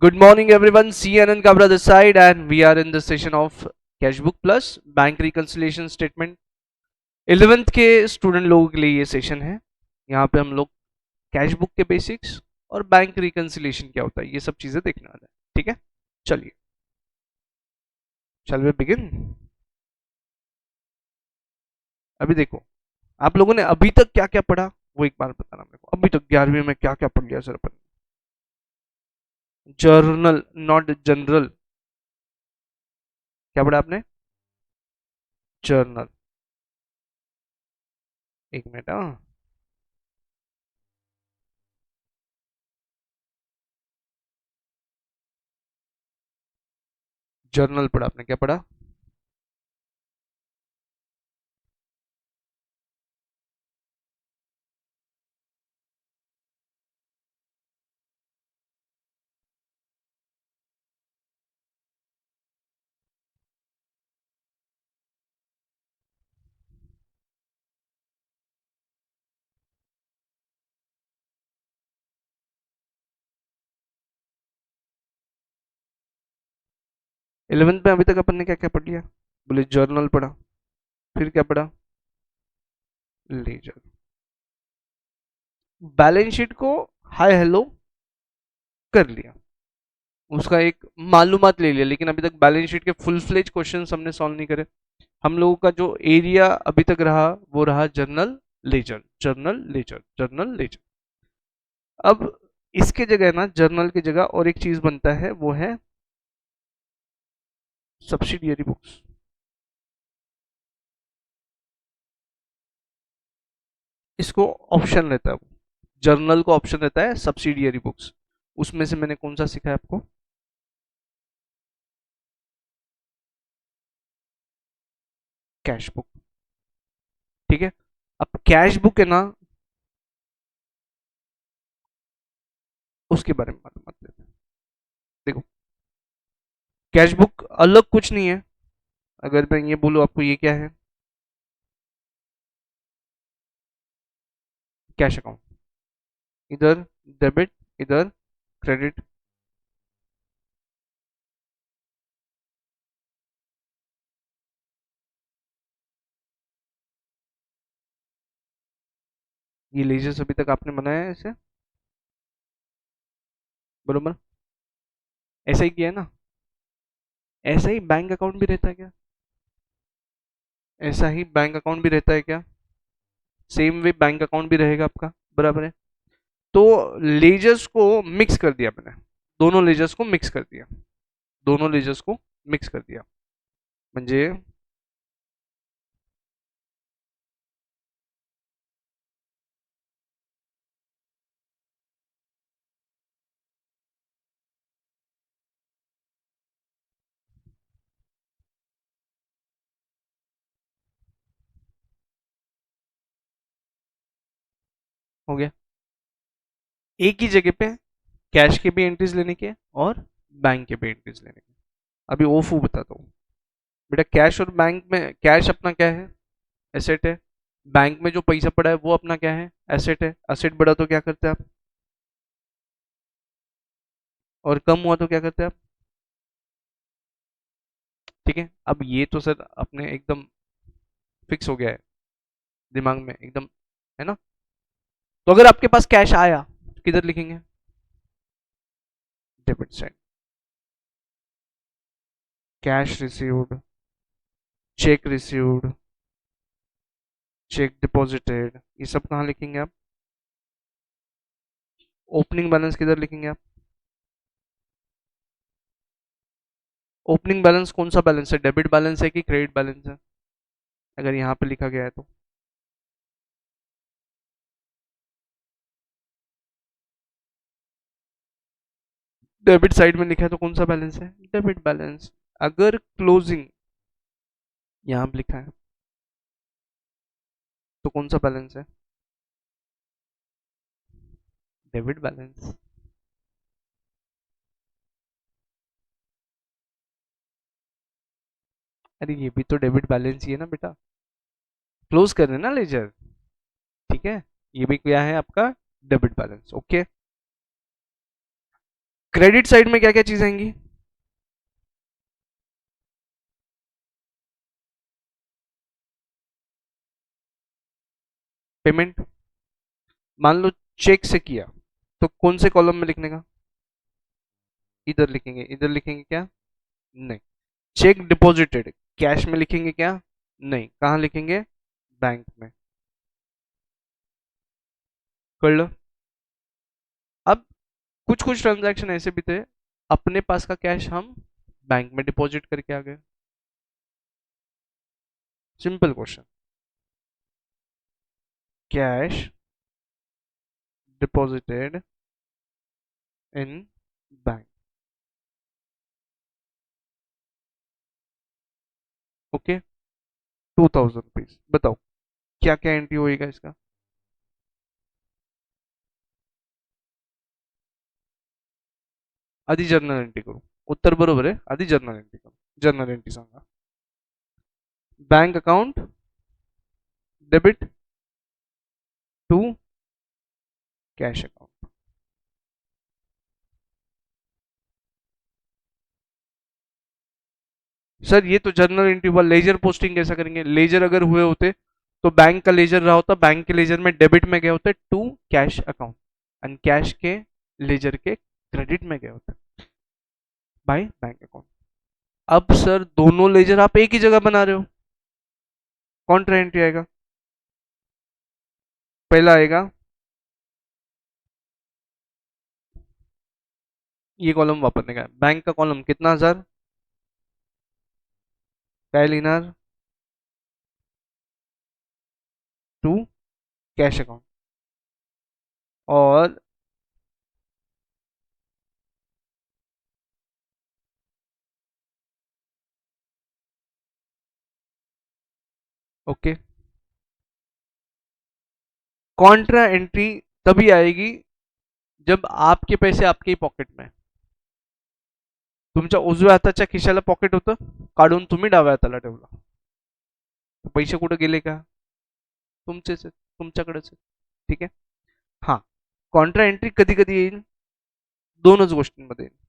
Good morning, everyone. C. Anand Kabra this side, and we are in the session of Cashbook Plus Bank Reconciliation Statement. 11th के student लोगों के लिए ये session है. यहाँ पे हम लोग कैश बुक के बेसिक्स और बैंक रिकंसिलिएशन क्या होता है ये सब चीजें देखने वाले हैं. ठीक है, चलिए शैल वी बिगिन. अभी देखो, आप लोगों ने अभी तक क्या क्या पढ़ा वो एक बार बताना मेरे को. अभी तक 11वीं में क्या क्या पढ़ लिया sir upon? Journal, not general. क्या पढ़ा आपने? जर्नल. एक मिनट. हाँ, जर्नल पढ़ा आपने. क्या पढ़ा? 11th में अभी तक अपन ने क्या क्या पढ़ लिया? बोले जर्नल पढ़ा, फिर क्या पढ़ा? लेजर. बैलेंस शीट को हाय हेलो कर लिया, उसका एक मालूमात ले लिया, लेकिन अभी तक बैलेंस शीट के फुल फ्लेज क्वेश्चंस हमने सॉल्व नहीं करे. हम लोगों का जो एरिया अभी तक रहा वो रहा journal ledger, journal ledger, journal ledger. अब इसके जगह ना, जर्नल की जगह और एक चीज बनता है, वो है सब्सिडियरी बुक्स. इसको ऑप्शन रहता है, जर्नल को ऑप्शन रहता है सब्सिडियरी बुक्स. उसमें से मैंने कौन सा सिखा है आपको? Cash book. ठीक है. अब कैश बुक है ना, उसके बारे में मालूम लेते हैं. देखो, कैश बुक अलग कुछ नहीं है. अगर मैं ये बोलूं आपको, ये क्या है? Cash account. इधर डेबिट, इधर क्रेडिट. ये लेजर्स अभी तक आपने बनाया है ऐसे, बरोबर? ऐसा ही किया है ना? ऐसा ही बैंक अकाउंट भी रहता है क्या? ऐसा ही बैंक अकाउंट भी रहता है क्या? सेम वे बैंक अकाउंट भी रहेगा आपका, बराबर है. तो लेजर्स को मिक्स कर दिया मैंने, दोनों लेजर्स को मिक्स कर दिया, दोनों लेजर्स को मिक्स कर दिया. म्हणजे हो गया. एक ही जगह पे कैश के भी एंट्रीज लेने के और बैंक के भी एंट्रीज लेने के. अभी ओफू बताता हूँ. बेटा, कैश और बैंक में, कैश अपना क्या है? एसेट है. बैंक में जो पैसा पड़ा है वो अपना क्या है? एसेट है. एसेट बढ़ा तो क्या करते हैं आप? और कम हुआ तो क्या करते हैं आप? ठीक है. अब ये तो सर अपने एकदम फिक्स हो गया है दिमाग में एकदम, है ना? तो अगर आपके पास कैश आया तो किधर लिखेंगे? Debit side. Cash received, check received, check deposited, ये सब कहाँ लिखेंगे आप? ओपनिंग बैलेंस किधर लिखेंगे आप? ओपनिंग बैलेंस कौन सा बैलेंस है? डेबिट बैलेंस है कि क्रेडिट बैलेंस है, अगर यहाँ पे लिखा गया है तो? डेबिट साइड में लिखा है तो कौन सा बैलेंस है? Debit balance. अगर क्लोजिंग यहाँ पे लिखा है तो कौन सा बैलेंस है? Debit balance. अरे ये भी तो डेबिट बैलेंस ही है ना बेटा, क्लोज कर रहे हैं ना लेजर. ठीक है, ये भी क्या है आपका? Debit balance. Okay. Credit side में क्या क्या चीज आएंगी? पेमेंट। मान लो चेक से किया, तो कौन से कॉलम में लिखने का? इधर लिखेंगे, इधर लिखेंगे क्या? नहीं। चेक डिपॉजिटेड, कैश में लिखेंगे क्या? नहीं। कहाँ लिखेंगे? बैंक में। कर लो। अब कुछ कुछ ट्रांजैक्शन ऐसे भी थे, अपने पास का कैश हम बैंक में डिपॉजिट करके आ गए। Simple question. Cash deposited in bank. Okay. 2000 rupees, बताओ क्या क्या एंट्री होएगा इसका? आधी जर्नल एंट्री करू? उत्तर बरोबर आहे, आधी जर्नल एंट्री करू. जर्नल एंट्री सांगा. Bank account debit to cash account. Sir ये तो जर्नल एंट्री हुआ, लेजर पोस्टिंग कैसा करेंगे? लेजर अगर हुए होते तो बैंक का लेजर रहा होता, बैंक के लेजर में डेबिट में गए होते to cash account, and cash के लेजर के क्रेडिट में गए होते बाय बैंक अकाउंट. अब सर दोनों लेजर आप एक ही जगह बना रहे हो, कॉन्ट्रा एंट्री आएगा. पहला आएगा ये कॉलम वापरने का, बैंक का कॉलम कितना? 1000. कैलिनर टू कैश अकाउंट. और ओके, कॉन्ट्रा एंट्री तभी आएगी जब आपके पैसे आपके ही पॉकेट में. तुमच्या उजव्या हाताच्या खिशाला पॉकेट होतं, काढून तुम्ही डाव्या हाताला ठेवलं, तर पैसे कुठे गेले का? तुमचेच आहेत, तुमच्याकडेच आहेत. ठीक आहे. हा, कॉन्ट्रा एंट्री कधी कधी येईल? दोनच गोष्टींमध्ये येईल.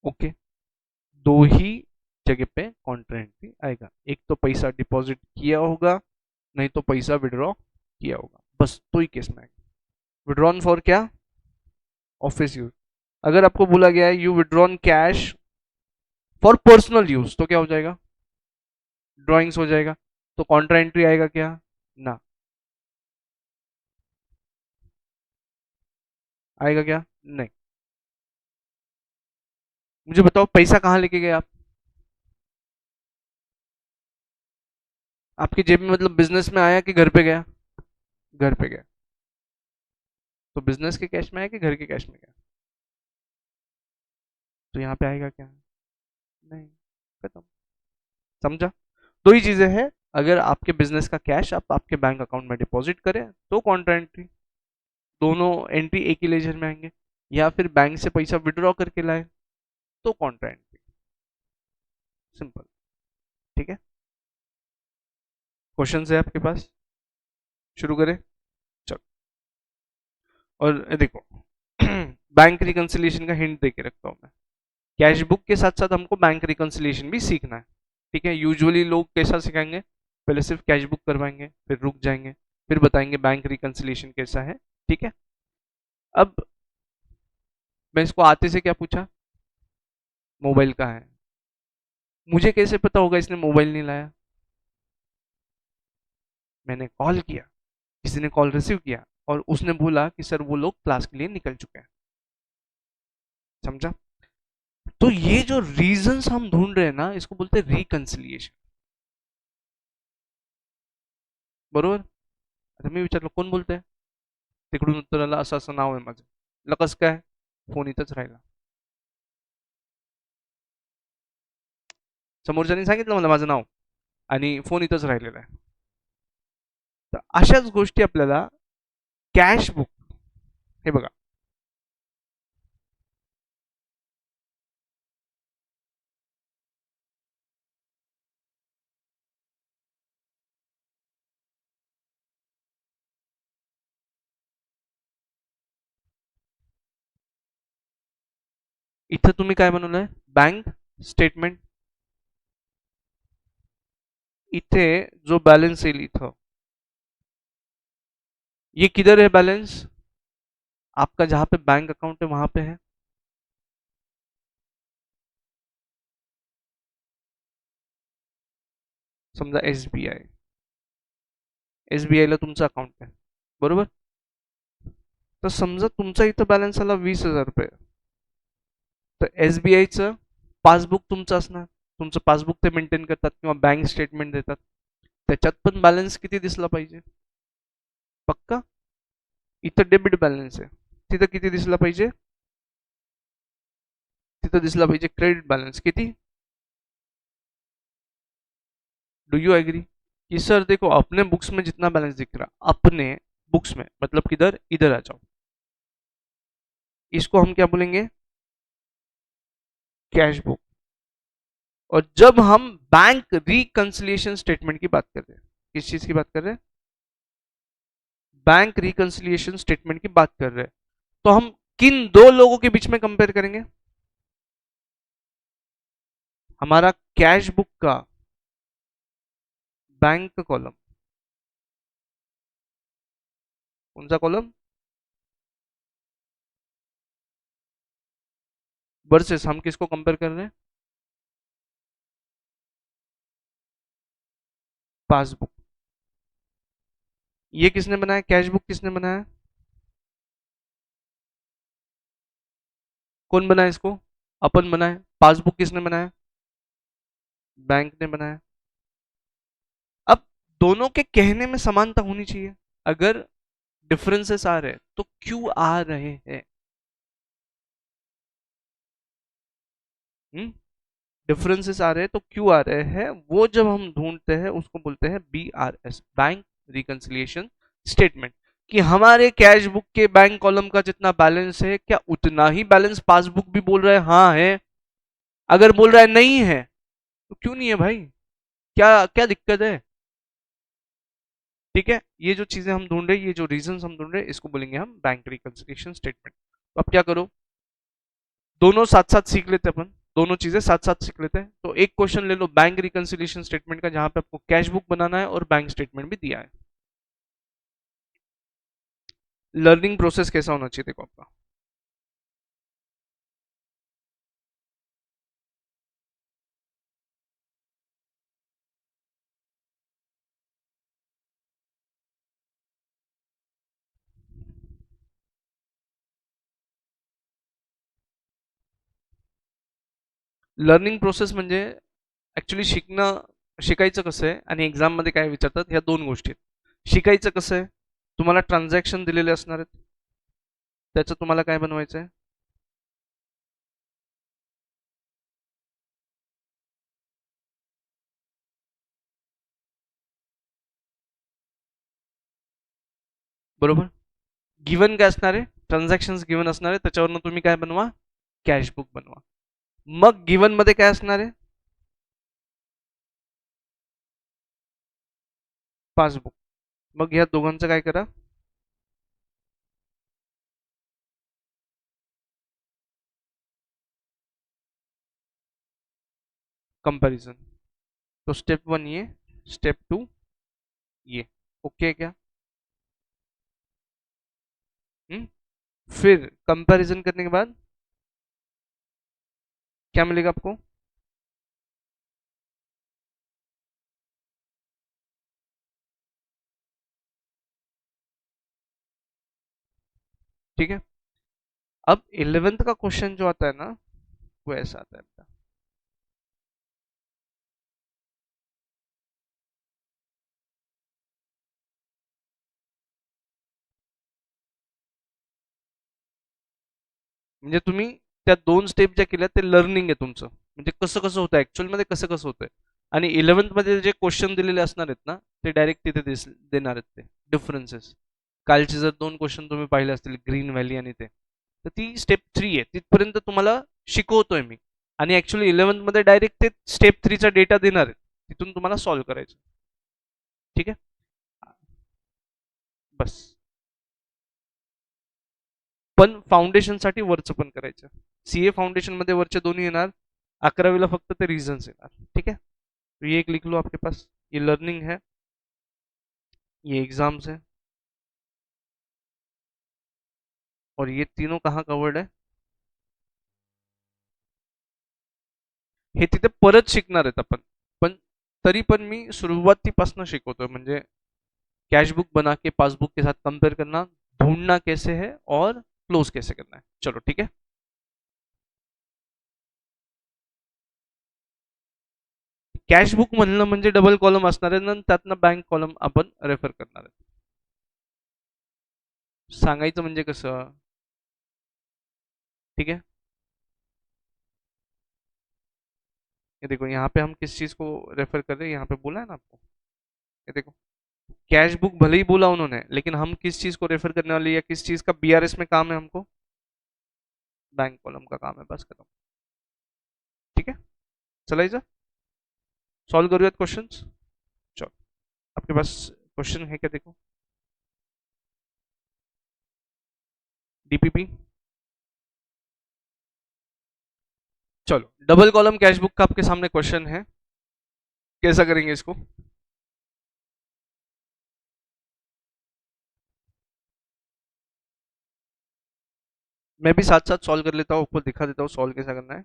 ओके. दो ही जगह पे कॉन्ट्रा एंट्री आएगा, एक तो पैसा डिपॉजिट किया होगा, नहीं तो पैसा विड्रॉ किया होगा, बस दो ही केस में आएगा. विड्रॉन फॉर क्या? Office use. अगर आपको बोला गया है you withdrawn cash for personal use, तो क्या हो जाएगा? ड्राइंग्स हो जाएगा. तो कॉन्ट्रा एंट्री आएगा क्या? ना. आएगा क्या? नहीं. मुझे बताओ पैसा कहाँ लेके गए आप? आपकी जेब में, मतलब बिजनेस में आया कि घर पे गया? घर पे गया. तो बिजनेस के कैश में आया कि घर के कैश में गया? तो यहाँ पे आएगा क्या? नहीं. खत्म. समझा? दो ही चीजें हैं. अगर आपके बिजनेस का कैश आप आपके बैंक अकाउंट में डिपॉजिट करें तो कॉन्ट्रा एंट्री, दोनों एंट्री एक ही लेजर में आएंगे. या फिर बैंक से पैसा विड्रॉ करके लाए तो कॉन्ट्रा एंट्री. सिंपल. ठीक है. क्वेश्चन है आपके पास? शुरू करें? चलो. और देखो, बैंक रिकंसिलिएशन का हिंट देके रखता हूँ मैं. कैश बुक के साथ साथ हमको बैंक रिकंसिलिएशन भी सीखना है. ठीक है. यूजुअली लोग कैसा सिखाएंगे? पहले सिर्फ कैश बुक करवाएंगे, फिर रुक जाएंगे, फिर बताएंगे बैंक रिकंसिलिएशन कैसा है. ठीक है. अब मैं इसको आते से क्या पूछा? मोबाइल कहाँ है? मुझे कैसे पता होगा इसने मोबाइल नहीं लाया? मैंने कॉल किया, किसी ने कॉल रिसीव किया और उसने बोला कि सर वो लोग क्लास के लिए निकल चुके हैं. समझा? तो ये जो रीजंस हम ढूंढ रहे हैं ना, इसको बोलते हैं रिकन्सिलिएशन. बरोबर? आता मी विचारलं कोण बोलतंय? तिकडून उत्तर आलं असं असं नाव आहे माझं. म्हटलं कसं काय, फोन इथंच राहिला. समोरच्यानी सांगितलं मला माझं नाव आणि फोन इथंच राहिलेला आहे. तर अशाच गोष्टी आपल्याला कॅश बुक, हे बघा, इथं तुम्ही काय बनवलंय, बँक स्टेटमेंट. इथे जो बैलेंस येईल इथं, ये किधर है बैलेंस, आपका जहां पे बैंक अकाउंट है वहां पे है. समजा SBI, SBI ला तुमचं अकाउंट आहे, बरोबर. तर समजा तुमचा इथं बॅलन्स आला 20,000 रुपये. तर SBIचं पासबुक तुमचं असणार, तुमचं पासबुक ते मेंटेन करतात किंवा बँक स्टेटमेंट देतात, त्याच्यात पण बॅलन्स किती दिसला पाहिजे, पक्का. इथं डेबिट बॅलन्स आहे, तिथं किती दिसला पाहिजे, तिथं दिसला पाहिजे क्रेडिट बॅलन्स किती. डू यू एग्री कि सर देखो अपने बुक्स में जितना बैलेंस दिख रहा, अपने बुक्स में मतलब किधर, इधर आ जाओ, इसको हम क्या बोलेंगे, कैश बुक. और जब हम बैंक रिकंसिलिएशन स्टेटमेंट की बात कर रहे हैं, किस चीज की बात कर रहे हैं, बैंक रिकंसिलिएशन स्टेटमेंट की बात कर रहे हैं, तो हम किन दो लोगों के बीच में कंपेयर करेंगे, हमारा कैश बुक का बैंक कॉलम, कौन सा कॉलम, वर्सेस हम किसको कंपेयर कर रहे हैं, पासबुक. ये किसने बनाया, कैश बुक किसने बनाया, कौन बनाया इसको, अपन बनाए. पासबुक किसने बनाया, बैंक ने बनाया. अब दोनों के कहने में समानता होनी चाहिए, अगर डिफरेंसेस आ रहे हैं तो क्यों आ रहे हैं, डिफरेंसेस आ रहे हैं तो क्यों आ रहे हैं, वो जब हम ढूंढते हैं उसको बोलते हैं BRS, बैंक रिकंसिलिएशन स्टेटमेंट. कि हमारे कैश बुक के बैंक कॉलम का जितना बैलेंस है, क्या उतना ही बैलेंस पासबुक भी बोल रहा है हाँ है, अगर बोल रहा है नहीं है तो क्यों नहीं है भाई, क्या क्या दिक्कत है. ठीक है, ये जो चीजें हम ढूंढ रहे हैं, ये जो रीजन हम ढूंढ रहे हैं, इसको बोलेंगे हम बैंक रिकंसिलिएशन स्टेटमेंट. तो अब क्या करो, दोनों साथ साथ सीख लेते हैं अपन, दोनों चीजें साथ साथ सीख लेते हैं. तो एक क्वेश्चन ले लो बैंक रिकंसिलिएशन स्टेटमेंट का, जहां पे आपको कैश बुक बनाना है और बैंक स्टेटमेंट भी दिया है. लर्निंग प्रोसेस कैसा होना चाहिए देखो आपका, लर्निंग प्रोसेस म्हणजे ऍक्च्युली शिकणं, शिकायचं कसं आहे आणि एक्झाम मध्ये काय विचारतात, ह्या दोन गोष्टी आहेत. शिकायचं कसं आहे, तुम्हाला ट्रान्झॅक्शन दिलेले असणार आहेत, त्याचं तुम्हाला काय बनवायचं आहे, बरोबर. गिवन काय असणार आहे, ट्रान्झॅक्शन गिवन असणार आहे, त्याच्यावरनं तुम्ही काय बनवा, कॅश बुक बनवा. मग गिवन मध्ये काय असणार आहे, पासबुक. मग ह्या दोघांचं काय करा, कंपैरिजन. तो स्टेप 1 ये, स्टेप 2 ये, ओके है क्या. हम्म. फिर कंपैरिजन करने के बाद क्या मिलेगा आपको, ठीक है. अब 11th का क्वेश्चन जो आता है ना, वो ऐसा आता है. म्हणजे तुम्ही त्या 2 स्टेप ज्या केल्या ते लर्निंग आहे तुमचं. म्हणजे कसं कसं होतं ॲक्च्युअलमध्ये कसं कसं होतंय. आणि 11th मध्ये जे क्वेश्चन दिलेले असणार आहेत ना, ते डायरेक्ट तिथे देणार आहेत ते डिफरन्सेस. कालचे जर 2 क्वेश्चन तुम्ही पाहिले असतील ग्रीन व्हॅली आणि ते, तर ती स्टेप 3 आहे. तिथपर्यंत तुम्हाला शिकवतोय मी. आणि ॲक्च्युअली 11th मध्ये डायरेक्ट ते स्टेप 3 चा डेटा देणार आहेत. तिथून तुम्हाला सॉल्व्ह करायचं. ठीक आहे? बस. पण फाउंडेशनसाठी वरचं पण करायचं. सीए फाउंडेशनमध्ये वरचे दोन्ही येणार. 11वीला फक्त ते रिझन्स येणार. ठीक है? तो ये एक लिख लो आपके पास. ये लर्निंग है, ये एग्जाम्स है, और ये तीनों कहाँ कवर्ड है? हे तिथे परत शिकणार आहेत आपण. पण तरी पण मी सुरुवातीपासून शिकवतोय. म्हणजे कैश बुक बना के पासबुक के साथ कंपेयर करना, ढूंढना कैसे है और क्लोज कैसे करना है. चलो ठीक है. कॅश बुक म्हणलं म्हणजे डबल कॉलम असणार आहे आणि त्यातनं बँक कॉलम आपण रेफर करणार आहे. सांगायचं म्हणजे कसं. ठीक है. ये देखो यहाँ पे हम किस चीज को रेफर कर रहे हैं, यहाँ पे बोला है ना आपको. ये देखो कैश बुक भले ही बोला उन्होंने, लेकिन हम किस चीज को रेफर करने वाले या किस चीज का बीआरएस में काम है हमको. बैंक कॉलम का काम है, बस खत्म. ठीक है. चलाइए सॉल्व करूयात क्वेश्चंस. चलो आपके पास क्वेश्चन है क्या, देखो. डीपीपी. चलो डबल कॉलम कैश बुक का आपके सामने क्वेश्चन है. कैसा करेंगे इसको. मैं भी साथ साथ सॉल्व कर लेता हूँ, आपको दिखा देता हूँ सॉल्व कैसा करना है.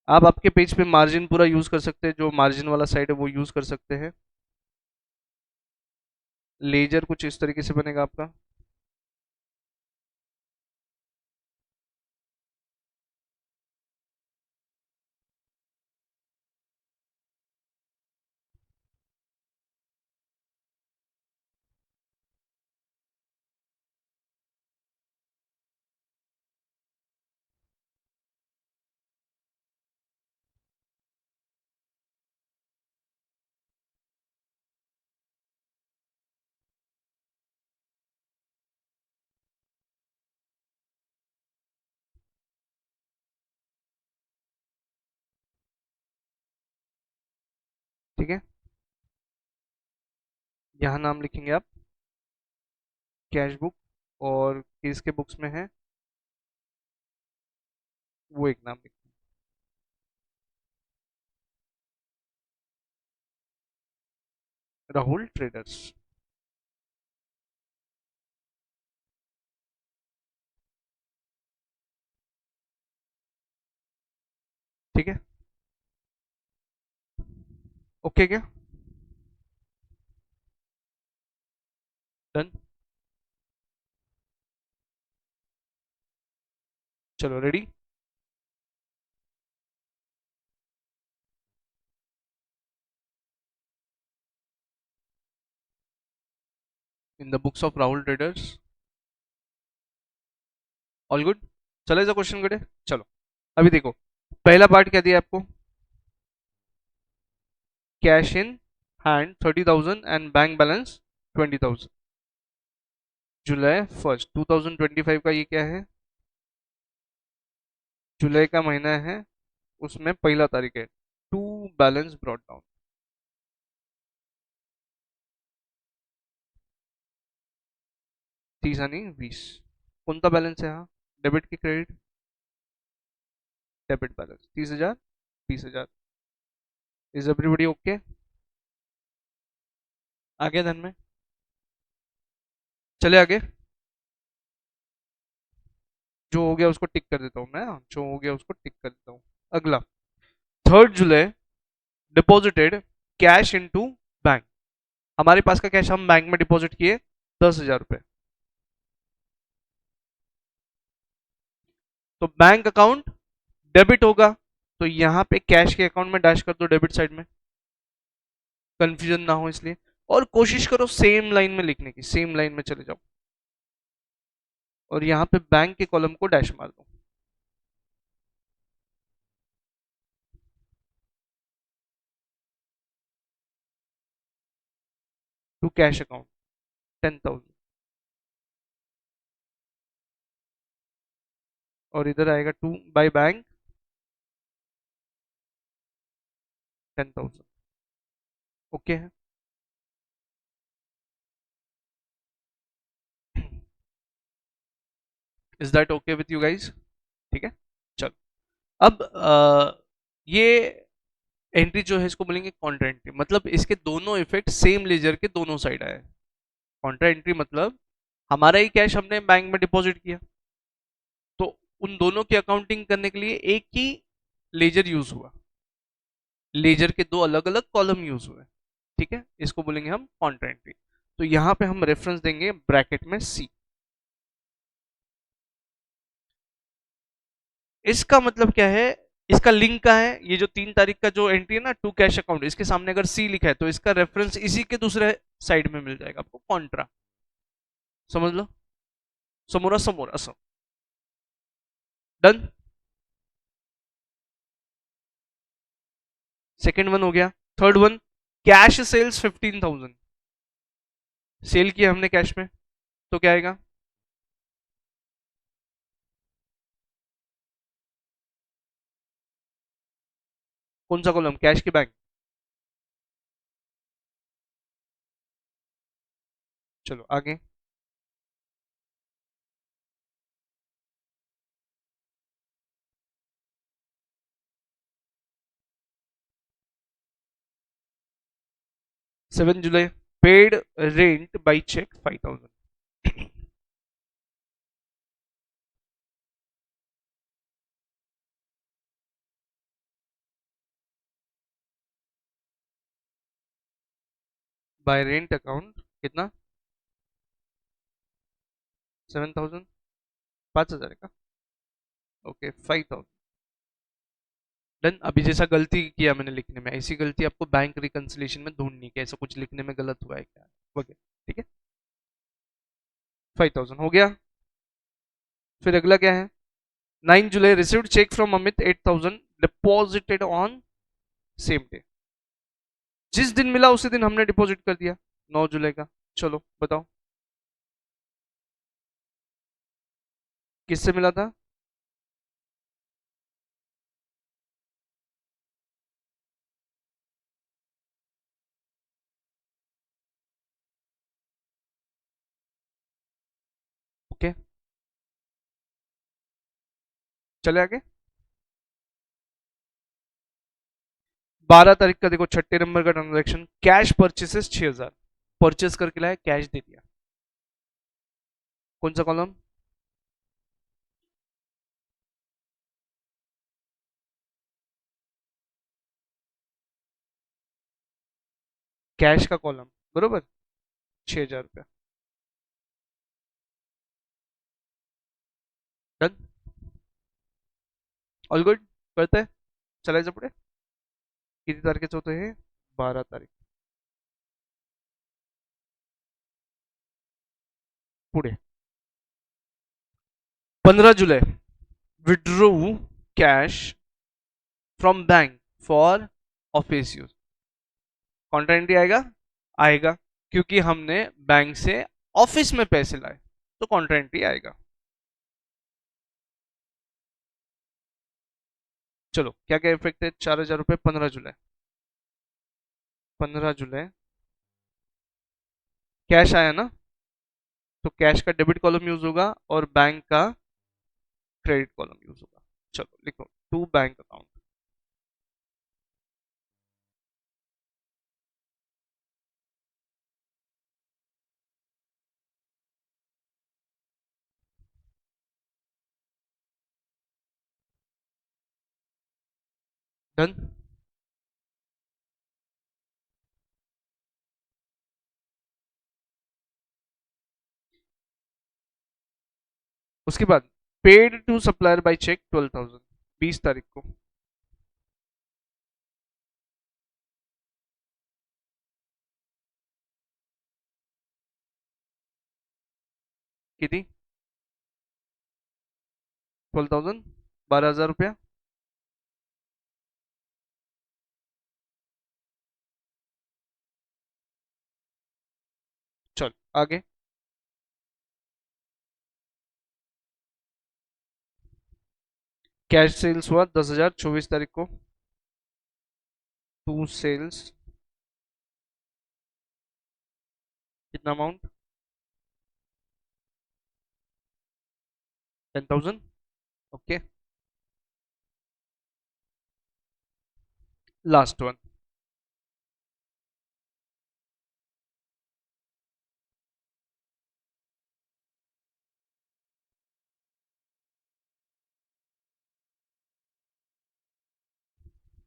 आप आपके पेज पे मार्जिन पूरा यूज कर सकते हैं, जो मार्जिन वाला साइड है वो यूज कर सकते हैं. लेजर कुछ इस तरीके से बनेगा आपका. ठीक है. यहाँ नाम लिखेंगे आप कैश बुक, और किसके बुक्स में है वो एक नाम लिखेंगे. राहुल ट्रेडर्स. ठीक है. ओके क्या. डन. चलो ready. In the books of Rahul traders. All good. चले जा क्वेश्चन करें. चलो अभी देखो, पहला पार्ट क्या दिया आपको. Cash in hand 30,000 and bank balance 20,000. जुलाई 1 2025 का ये क्या है. जुलाई का महीना है, उसमें पहला तारीख है. To balance brought down. 30 आणि 20. कोणता बैलेंस है हा. डेबिट की credit. Debit balance 30,000 20,000. Is everybody okay. आगे धन में. चले आगे. जो हो गया उसको टिक कर देता हूँ मैं, जो हो गया उसको टिक कर देता हूँ. अगला 3 जुलाई डिपॉजिटेड कैश इनटू बैंक. हमारे पास का कैश हम बैंक में डिपॉजिट किए 10,000 रुपए. तो बैंक अकाउंट डेबिट होगा, तो यहाँ पे कैश के अकाउंट में डैश कर दो डेबिट साइड में, कंफ्यूजन ना हो इसलिए. और कोशिश करो सेम लाइन में लिखने की, सेम लाइन में चले जाओ. और यहाँ पे बैंक के कॉलम को डैश मार दो। टू कैश अकाउंट 10,000, और इधर आएगा टू बाय बैंक 10,000। ओके है। Is that okay with you guys? ठीक है, चलो। अब ये एंट्री जो है इसको बोलेंगे कॉन्ट्रा एंट्री, मतलब इसके दोनों इफेक्ट सेम लेजर के दोनों साइड आए। कॉन्ट्रा एंट्री मतलब हमारा ही कैश हमने बैंक में डिपॉजिट किया, तो उन दोनों की अकाउंटिंग करने के लिए एक ही लेजर यूज हुआ, लेजर के दो अलग अलग कॉलम यूज हुए। ठीक है, इसको बोलेंगे हम कॉन्ट्रा एंट्री। तो यहां पे हम रेफरेंस देंगे ब्रैकेट में सी। इसका मतलब क्या है, इसका लिंक का है, ये जो 3 तारीख का जो एंट्री है ना, टू कैश अकाउंट, इसके सामने अगर सी लिखा है तो इसका रेफरेंस इसी के दूसरे साइड में मिल जाएगा आपको, कॉन्ट्रा। समझ लो, समोरा समोरा सम। डन। सेकेंड वन हो गया। Third one, cash sales 15,000, sale किया हमने कैश में, तो क्या आएगा? कौन सा कॉलम? कैश की बैंक। चलो आगे। 7 जुलाई, paid rent by cheque 5,000। By rent account कितना? 7,000, 5,000 का। ओके 5,000। डन। अभी जैसा गलती किया मैंने लिखने में, ऐसी गलती आपको बैंक रिकंसिलिएशन में ढूंढनी है, ऐसा कुछ लिखने में गलत हुआ है क्या वगैरह। ठीक है, 5,000 हो गया। फिर अगला क्या है? 9 जुलाई, received cheque from Amit 8,000 deposited on same day. जिस दिन मिला उसी दिन हमने डिपॉजिट कर दिया, 9 जुलाई का। चलो बताओ किससे मिला था? ओके, चले आगे। 12 तारीख का देखो, छठे नंबर का ट्रांजेक्शन, कैश परचेसेस 6,000, परचेस करके लाया, कैश दे दिया। कौन सा कॉलम? कैश का कॉलम, बरोबर, 6,000 रुपया। डन। All good. करते हैं, चला जा पुढे। किती तारखेचं होतं हे? 12 तारीख। पुढे 15 जुलाई, withdraw cash from bank for office use. Contra entry आएगा? आएगा, क्योंकि हमने बैंक से ऑफिस में पैसे लाए, तो कॉन्ट्रा एंट्री आएगा। चलो क्या क्या इफेक्ट है? 4,000 रुपये 15 जुलाई। 15 जुलाई कैश आया ना, तो कैश का डेबिट कॉलम यूज होगा और बैंक का क्रेडिट कॉलम यूज होगा। चलो लिखो, टू बैंक अकाउंट। डन। उसके बाद paid to supplier by cheque 12,000, 20 तारीख को। कितनी? 12,000, 12,000 रुपया। चल आगे। कैश सेल्स हुआ 10,000 24 तारीख को। टू सेल्स, कितना अमाउंट? 10,000। Okay, last one.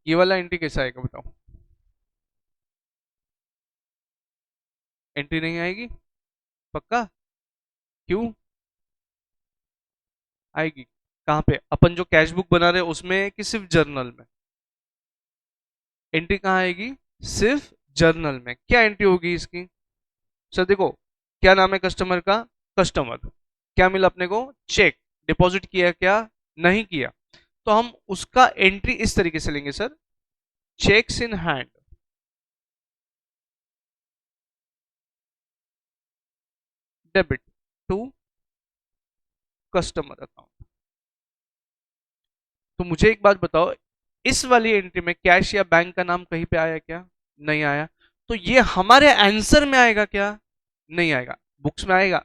ये वाला एंट्री कैसा आएगा बताओ? एंट्री नहीं आएगी? पक्का? क्यों? आएगी। कहाँ पे? अपन जो कैश बुक बना रहे हैं उसमें कि सिर्फ जर्नल में? एंट्री कहाँ आएगी? सिर्फ जर्नल में। क्या एंट्री होगी इसकी? सर देखो, क्या नाम है कस्टमर का? कस्टमर। क्या मिला अपने को? चेक। डिपॉजिट किया क्या? नहीं किया। तो हम उसका एंट्री इस तरीके से लेंगे sir, cheques in hand, debit to customer account. तो मुझे एक बात बताओ, इस वाली एंट्री में कैश या बैंक का नाम कहीं पे आया क्या? नहीं आया। तो ये हमारे आंसर में आएगा क्या? नहीं आएगा। बुक्स में आएगा,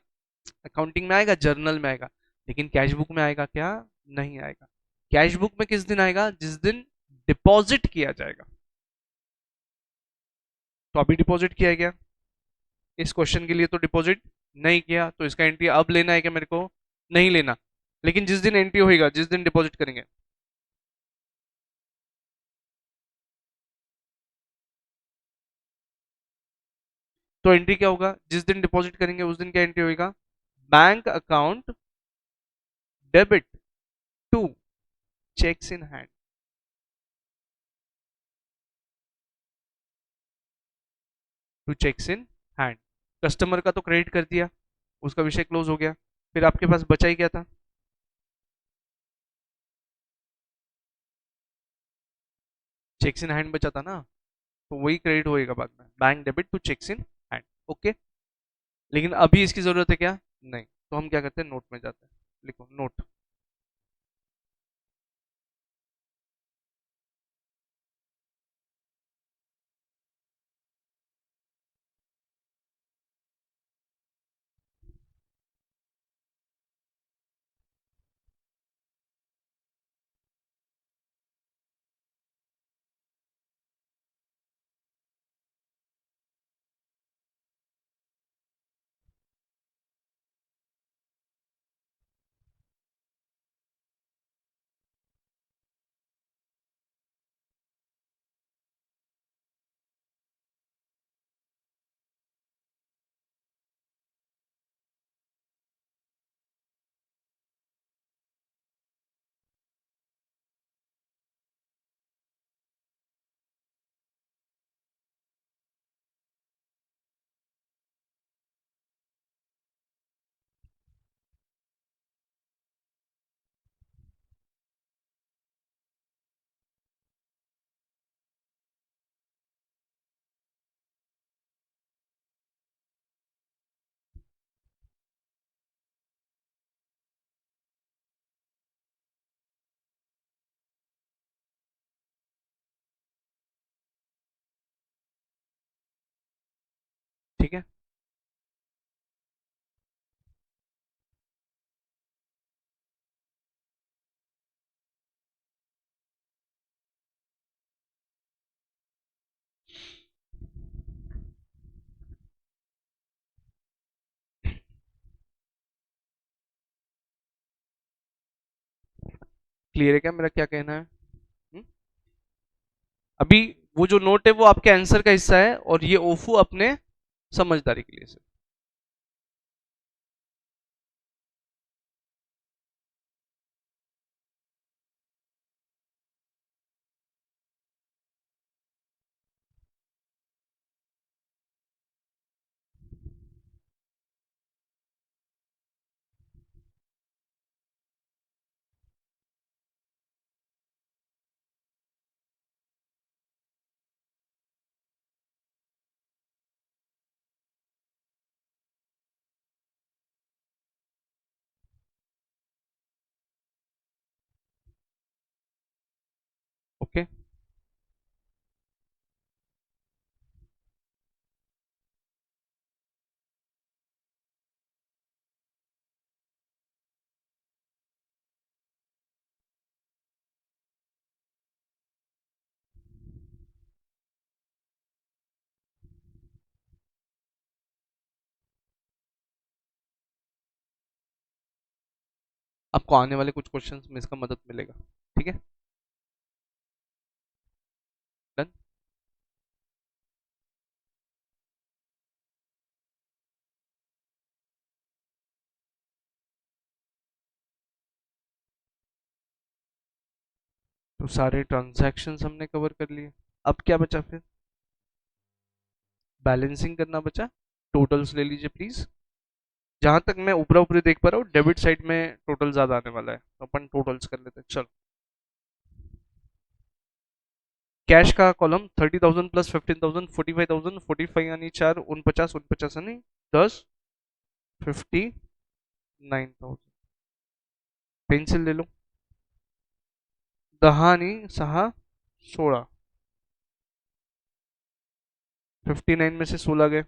अकाउंटिंग में आएगा, जर्नल में आएगा, लेकिन कैश बुक में आएगा क्या? नहीं आएगा। कैश बुक में किस दिन आएगा? जिस दिन डिपॉजिट किया जाएगा। तो अभी डिपॉजिट किया गया, इस क्वेश्चन के लिए तो डिपॉजिट नहीं किया, तो इसका एंट्री अब लेना है क्या मेरे को? नहीं लेना। लेकिन जिस दिन एंट्री होएगा, जिस दिन डिपॉजिट करेंगे, तो एंट्री क्या होगा? जिस दिन डिपॉजिट करेंगे उस दिन क्या एंट्री होएगा? Bank account debit to cheques in hand. To cheques in hand. Customer का तो क्रेडिट कर दिया, उसका विषय क्लोज हो गया। फिर आपके पास बचा ही क्या था? चेक्स इन हैंड बचा था ना, तो वही क्रेडिट होएगा बाद में, bank debit to cheques in hand. Okay. लेकिन अभी इसकी जरूरत है क्या? नहीं। तो हम क्या करते हैं, नोट में जाते हैं। लिखो नोट। ठीक है। क्लियर है क्या मेरा क्या कहना है? अभी वो जो नोट है वो आपके आंसर का हिस्सा है, और ये ओफू अपने समझदारी के लिए से। आपको आने वाले कुछ क्वेश्चंस में इसका मदद मिलेगा। ठीक है, डन। तो सारे ट्रांजैक्शंस हमने कवर कर लिए। अब क्या बचा फिर? बैलेंसिंग करना बचा। टोटल्स ले लीजिए प्लीज। जहां तक मैं ऊपरा ऊपरी देख पा रहा हूँ, डेबिट साइड में टोटल ज्यादा आने वाला है, तो अपन टोटल्स कर लेते हैं। चलो, कैश का कॉलम 30,000 प्लस 15,000 45,000 45 यानी 4 49 49 यानी 10 59,000। पेंसिल ले लो। 10 आणि 6 16। 59 में से 16 गए।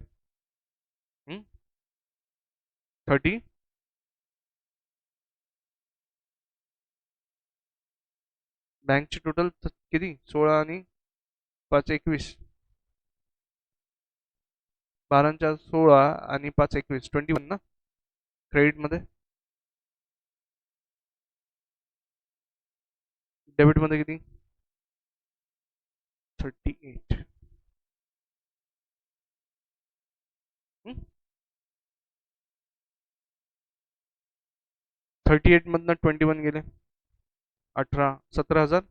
30 बँकची टोटल किती? 16 आणि 5 21। 12 4 16 आणि 5 21 21 ना क्रेडिट मध्ये। डेबिट मध्ये किती? 38। 38 मधनं 21 गेले 18 17,000।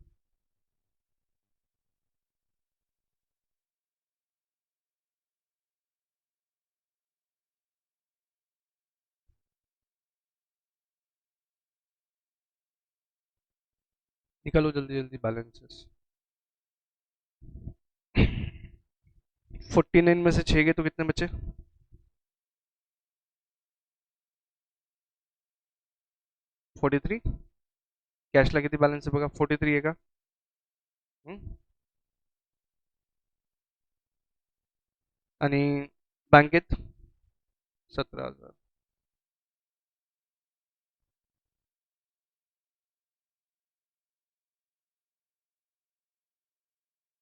निकालो जल्दी जल्दी बैलेंसेस। 49 में से 6 गए तो कितने बचे? 43। कॅशला किती बॅलन्स आहे बघा? 43 आहे का? आणि बँकेत 17,000।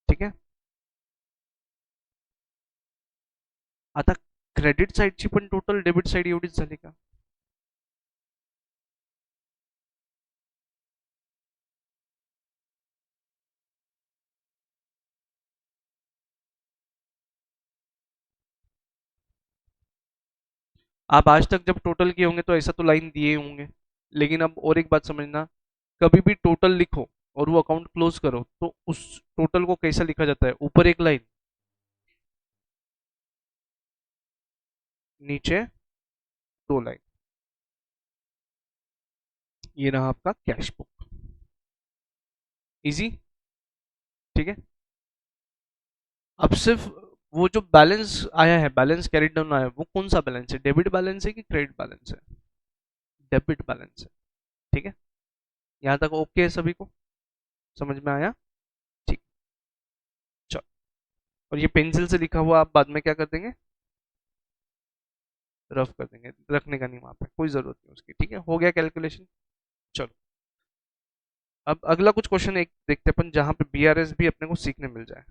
ठीक आहे, आता क्रेडिट साईडची पण टोटल डेबिट साईड एवढीच झाली का? आप आज तक जब टोटल किए होंगे तो ऐसा तो लाइन दिए होंगे, लेकिन अब और एक बात समझना, कभी भी टोटल लिखो और वो अकाउंट क्लोज करो तो उस टोटल को कैसा लिखा जाता है? ऊपर एक लाइन, नीचे 2 लाइन। ये रहा आपका कैश बुक। इजी। ठीक है, अब सिर्फ वो जो बैलेंस आया है, बैलेंस कैरी डाउन आया है, वो कौन सा बैलेंस है? डेबिट बैलेंस है कि क्रेडिट बैलेंस है? डेबिट बैलेंस है। ठीक है, यहाँ तक ओके है सभी को? समझ में आया? ठीक। चलो, और ये पेंसिल से लिखा हुआ आप बाद में क्या कर देंगे? रफ कर देंगे, रखने का नहीं वहां पे, कोई जरूरत नहीं उसकी। ठीक है, हो गया कैलकुलेशन। चलो, अब अगला कुछ क्वेश्चन एक देखते हैं अपन, जहां पे बीआरएस भी अपने को सीखने मिल जाए।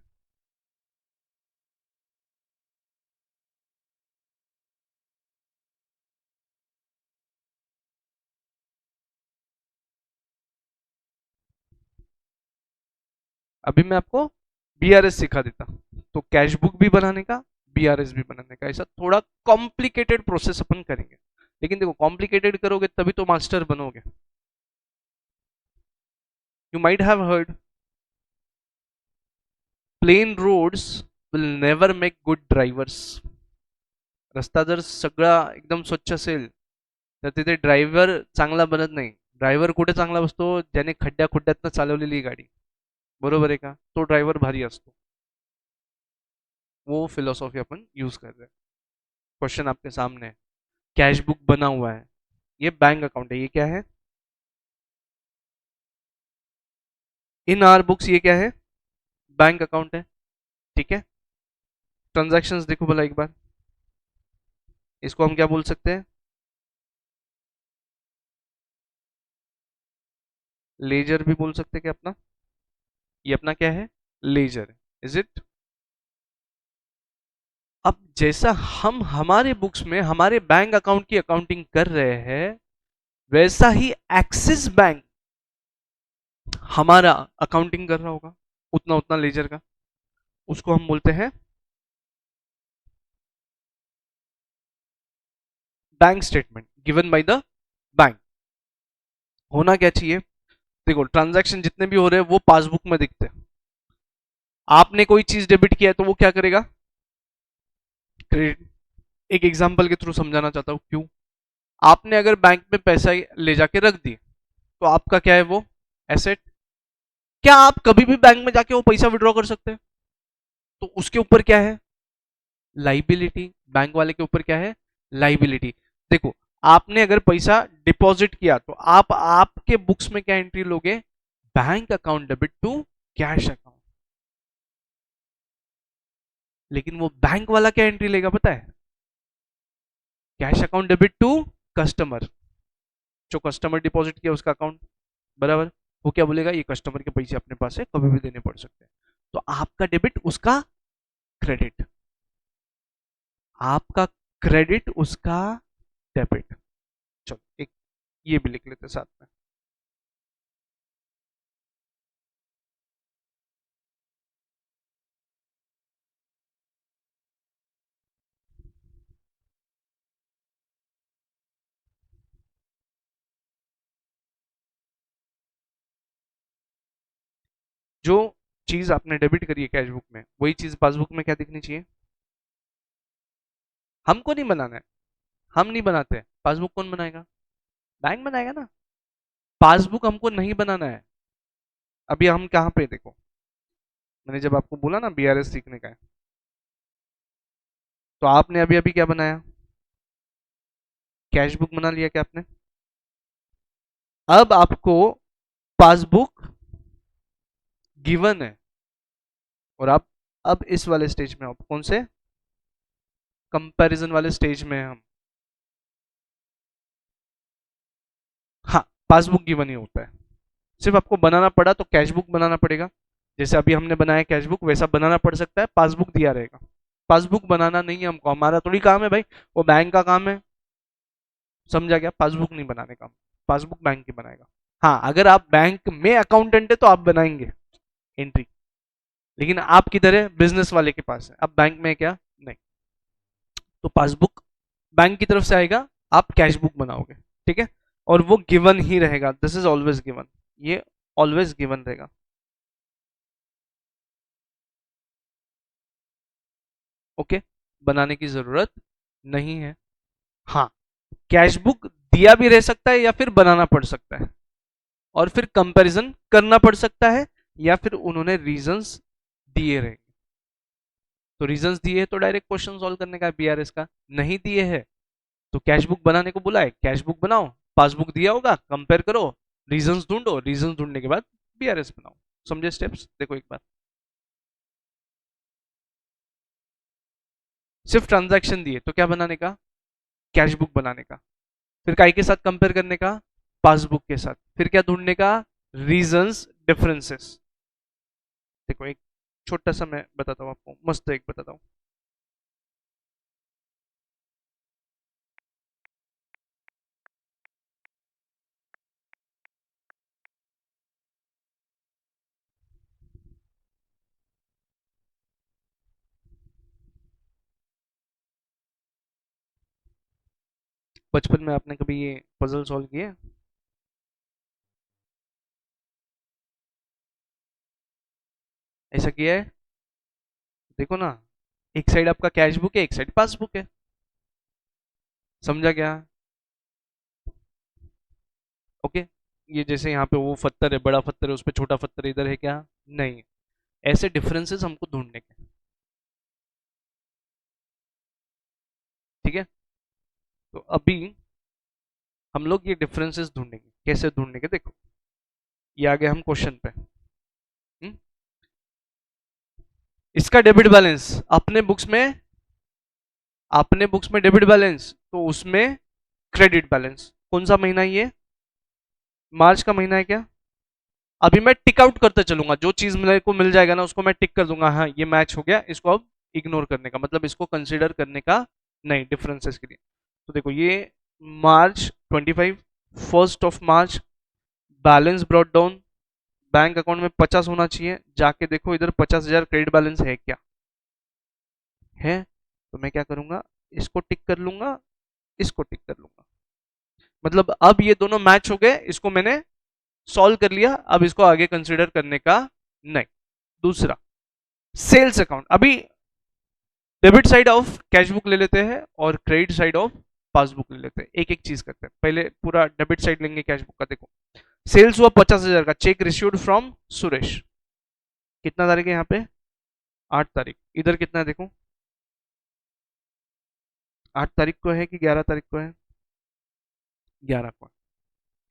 अभी मैं आपको बीआरएस सिखा देता, तो कैश बुक भी बनाने का, बीआरएस भी बनाने का, ऐसा थोड़ा कॉम्प्लिकेटेड प्रोसेस अपन करेंगे। लेकिन देखो, कॉम्प्लिकेटेड करोगे तभी तो मास्टर बनोगे। You might have heard, plain roads will never make good drivers. रस्ता जर सगळा एकदम स्वच्छ असेल तर तिथे ड्रायव्हर चांगला बनत नाही। ड्रायव्हर कुठे चांगला बसतो? ज्याने खड्ड्या खुड्ड्यातनं चालवलेली गाडी, बरोबर आहे का? तो ड्रायव्हर भारी असतो। वो फिलोसॉफी अपन यूज कर रहे हैं। क्वेश्चन आपके सामने है, कैश बुक बना हुआ है, ये बैंक अकाउंट है, ये क्या है? इन आर बुक्स ये क्या है? बैंक अकाउंट है। ठीक है, ट्रांजैक्शंस देखो भला एक बार, इसको हम क्या बोल सकते हैं? लेजर भी बोल सकते हैं क्या अपना? ये अपना क्या है? लेजर। Is it? अब जैसा हम हमारे बुक्स में हमारे बैंक अकाउंट की अकाउंटिंग कर रहे हैं, वैसा ही एक्सिस बैंक हमारा अकाउंटिंग कर रहा होगा उतना उतना लेजर का, उसको हम बोलते हैं bank statement given by the bank. होना क्या चाहिए, देखो ट्रांजैक्शन जितने भी हो रहे हैं वो पासबुक में दिखते हैं। आपने कोई चीज डेबिट किया है तो वो क्या करेगा, क्रेडिट। एक एग्जांपल के थ्रू समझाना चाहता हूं क्यों। आपने अगर बैंक में पैसा ले जाके रख दी तो आपका क्या है वो एसेट। क्या आप कभी भी बैंक में जाके वो पैसा विड्रॉ कर सकते हैं, तो उसके ऊपर क्या है लाइबिलिटी। बैंक वाले के ऊपर क्या है लाइबिलिटी। देखो आपने अगर पैसा डिपॉजिट किया तो आप आपके बुक्स में क्या एंट्री लोगे, bank account debit to cash account. लेकिन वो बैंक वाला क्या एंट्री लेगा पता है, cash account debit to customer. जो कस्टमर डिपॉजिट किया उसका अकाउंट, बराबर। वो क्या बोलेगा, ये कस्टमर के पैसे अपने पास है कभी भी देने पड़ सकते हैं। तो आपका डेबिट उसका क्रेडिट, आपका क्रेडिट उसका डेबिट। चलो एक ये भी लिख लेते हैं साथ में। जो चीज आपने डेबिट करी है कैश बुक में वही चीज पासबुक में क्या दिखनी चाहिए। हमको नहीं बनाना है, हम नहीं बनाते, पासबुक कौन बनाएगा, बैंक बनाएगा ना। पासबुक हमको नहीं बनाना है। अभी हम कहाँ पे देखो, मैंने जब आपको बोला ना बीआरएस सीखने का है, तो आपने अभी अभी क्या बनाया, कैश बुक बना लिया क्या आपने। अब आपको पासबुक गिवन है और आप अब इस वाले स्टेज में, आप कौन से कंपैरिजन वाले स्टेज में हैं हम। हाँ पासबुक गिवन ही होता है, सिर्फ आपको बनाना पड़ा तो कैश बुक बनाना पड़ेगा। जैसे अभी हमने बनाया कैश बुक वैसा बनाना पड़ सकता है, पासबुक दिया रहेगा। पासबुक बनाना नहीं है हमको, हमारा थोड़ी काम है भाई, वो बैंक का काम है। समझा गया, पासबुक नहीं बनाने का, पासबुक बैंक ही बनाएगा। हाँ अगर आप बैंक में अकाउंटेंट है तो आप बनाएंगे एंट्री, लेकिन आप किधर है, बिजनेस वाले के पास है, अब बैंक में क्या नहीं। तो पासबुक बैंक की तरफ से आएगा, आप कैश बुक बनाओगे, ठीक है। और वो गिवन ही रहेगा, दिस इज ऑलवेज गिवन, ये ऑलवेज गिवन रहेगा। ओके, बनाने की जरूरत नहीं है। हाँ कैश बुक दिया भी रह सकता है या फिर बनाना पड़ सकता है, और फिर कंपैरिजन करना पड़ सकता है, या फिर उन्होंने रीजंस दिए रहेंगे। तो रीजंस दिए तो डायरेक्ट क्वेश्चन सॉल्व करने का बीआरएस का, नहीं दिए है तो कैश बुक बनाने को बुलाए, कैश बुक बनाओ, पासबुक दिया होगा कंपेयर करो, रीजंस ढूंढो, रीजंस ढूंढने के बाद बीआरएस बनाओ। समझे स्टेप्स, देखो एक बार। सिर्फ ट्रांजैक्शन दिए तो क्या बनाने का, कैश बुक बनाने का। फिर काय के साथ कंपेयर करने का, पासबुक के साथ। फिर क्या ढूंढने का, रीजंस डिफरेंसेस। देखो एक छोटा सा मैं बताता हूँ आपको, मस्त एक बताता हूँ। बचपन में आपने कभी ये पजल सॉल्व किए, ऐसा किया है। देखो ना, एक साइड आपका कैश बुक है एक साइड पासबुक है। समझा क्या, ओके। ये जैसे यहाँ पे वो पत्थर है, बड़ा पत्थर है, उस पे छोटा पत्थर इधर है क्या, नहीं। ऐसे डिफरेंसेस हमको ढूंढने के, ठीक है। तो अभी हम लोग ये डिफरेंसेस ढूंढेंगे, कैसे ढूंढने के देखो। ये आ गए हम क्वेश्चन पे। इसका डेबिट बैलेंस अपने बुक्स में, अपने बुक्स में डेबिट बैलेंस, तो उसमें क्रेडिट बैलेंस। कौन सा महीना है ये, मार्च का महीना है क्या। अभी मैं टिक आउट करते चलूंगा, जो चीज मेरे को मिल जाएगा ना उसको मैं टिक कर दूंगा, हाँ ये मैच हो गया, इसको अब इग्नोर करने का मतलब इसको कंसीडर करने का नहीं डिफरेंसेस के लिए। तो देखो ये मार्च 25, 1 balance brought down, bank account में 50 होना चाहिए, जाके देखो इधर 50,000 क्रेडिट बैलेंस है क्या, है, तो मैं क्या करूंगा, इसको टिक कर लूंगा, इसको टिक कर लूंगा, मतलब अब ये दोनों मैच हो गए, इसको मैंने सॉल्व कर लिया, अब इसको आगे कंसिडर करने का नहीं। दूसरा, सेल्स अकाउंट, अभी debit side of cash book ले लेते हैं और क्रेडिट साइड ऑफ पासबुक ले लेते हैं, एक एक चीज करते हैं, पहले पूरा डेबिट साइड लेंगे कैश बुक का। देखो सेल्स हुआ 50,000 का, चेक रिसीव्ड फ्रॉम सुरेश, कितना तारीख है यहाँ पे, 8 तारीख, इधर कितना है देखो, 8 तारीख को है कि 11 तारीख को है, 11 को,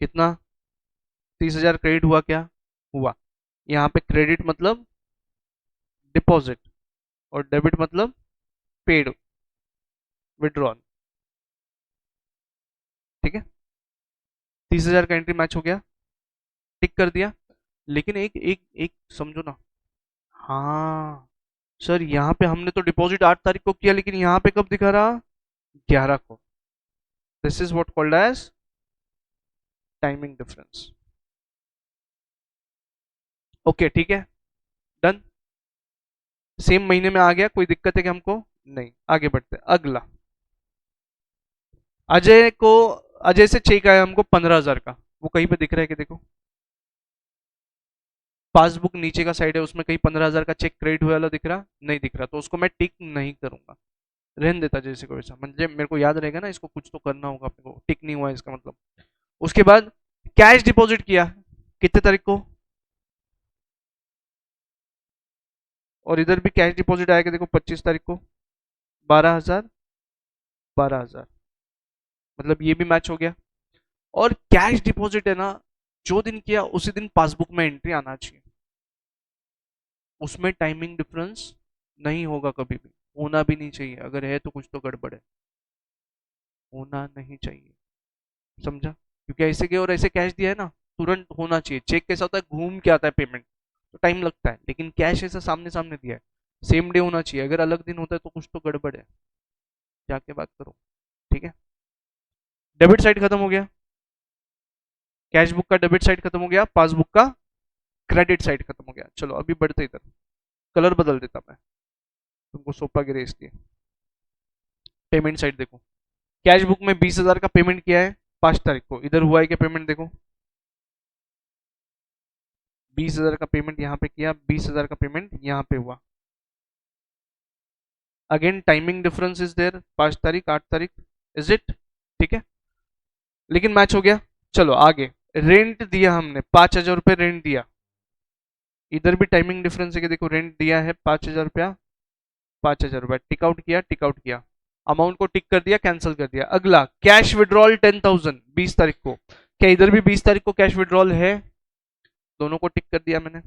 कितना, 30,000 क्रेडिट हुआ क्या, हुआ, यहाँ पे क्रेडिट मतलब डिपॉजिट और डेबिट मतलब पेड, विड्रॉल, ठीक है, 30,000 का एंट्री मैच हो गया, टिक कर दिया, लेकिन एक एक एक समझो ना, हाँ सर यहाँ पे हमने तो डिपॉजिट 8 तारीख को किया, लेकिन यहाँ पे कब दिखा रहा, 11 को, this is what called as timing difference. Okay ठीक है, डन, सेम महीने में आ गया, कोई दिक्कत है कि हमको, नहीं, आगे बढ़ते हैं। अगला, अजय को, अजय से चेक आया हमको 15,000 का, वो कहीं पे दिख रहा है कि देखो, पासबुक नीचे का साइड है, उसमें कहीं 15,000 का चेक क्रेडिट हुआ वाला दिख रहा, नहीं दिख रहा, तो उसको मैं टिक नहीं करूंगा, रहने देता जैसे को वैसा, मतलब मेरे को याद रहेगा ना, इसको कुछ तो करना होगा अपने को, टिक नहीं हुआ इसका मतलब। उसके बाद कैश डिपॉजिट किया, कितने तारीख को, और इधर भी कैश डिपॉजिट आएगा देखो 25 तारीख को, 12,000, 12,000, मतलब ये भी मैच हो गया। और कैश डिपॉजिट है ना, जो दिन किया उसी दिन पासबुक में एंट्री आना चाहिए, उसमें टाइमिंग डिफरेंस नहीं होगा कभी भी, होना भी नहीं चाहिए, अगर है तो कुछ तो गड़बड़ है, होना नहीं चाहिए, समझा, क्योंकि ऐसे गए और ऐसे कैश दिया है ना, तुरंत होना चाहिए, चेक कैसा होता है घूम के आता है पेमेंट, तो टाइम लगता है, लेकिन कैश ऐसा सामने सामने दिया है, सेम डे होना चाहिए, अगर अलग दिन होता है तो कुछ तो गड़बड़ है, जाके बात करो, ठीक है। डेबिट साइड खत्म हो गया, कैश बुक का डेबिट साइड खत्म हो गया, पासबुक का क्रेडिट साइड खत्म हो गया, चलो अभी बढ़ते इधर, कलर बदल देता मैं, तुमको सोपा गिरे इसलिए। पेमेंट साइड देखो, कैश बुक में 20,000 का पेमेंट किया है 5 तारीख को, इधर हुआ है क्या पेमेंट देखो, 20,000 का पेमेंट यहाँ पे किया, 20,000 का पेमेंट यहाँ पे हुआ, again timing difference is there, 5 तारीख 8 तारीख, इज इट, ठीक है, लेकिन मैच हो गया। चलो आगे, रेंट दिया हमने 5,000 रुपये रेंट दिया, इधर भी टाइमिंग डिफरेंस है कि देखो रेंट दिया है 5,000 रुपया, 5,000 रुपया टिक आउट किया, अमाउंट को टिक कर दिया, कैंसिल कर दिया। अगला कैश विड्रॉल 10,000 20 तारीख को, क्या इधर भी 20 तारीख को कैश विड्रॉल है, दोनों को टिक कर दिया मैंने,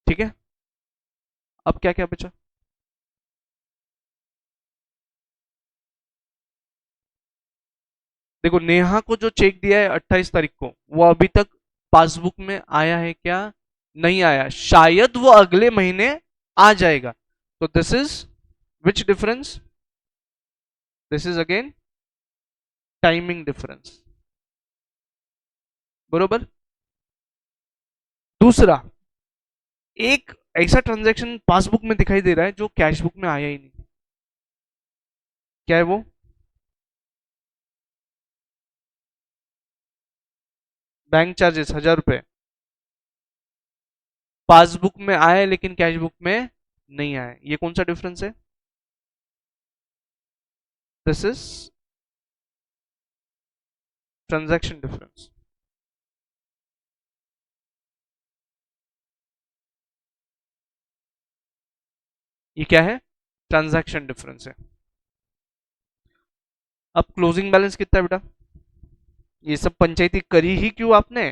ठीक है। अब क्या क्या बचा, देखो नेहा को जो चेक दिया है 28 तारीख को, वो अभी तक पासबुक में आया है क्या, नहीं आया, शायद वो अगले महीने आ जाएगा, तो this is which difference, this is again timing difference, बरोबर। दूसरा, एक ऐसा ट्रांजैक्शन पासबुक में दिखाई दे रहा है जो कैश बुक में आया ही नहीं, क्या है वो, बैंक चार्जेस 1,000 रुपए, पासबुक में आया लेकिन कैश बुक में नहीं आया, ये कौन सा डिफरेंस है, दिस इज ट्रांजैक्शन डिफरेंस, ये क्या है, ट्रांजैक्शन डिफरेंस है। अब क्लोजिंग बैलेंस कितना है बेटा, ये सब पंचायती करी ही क्यों आपने,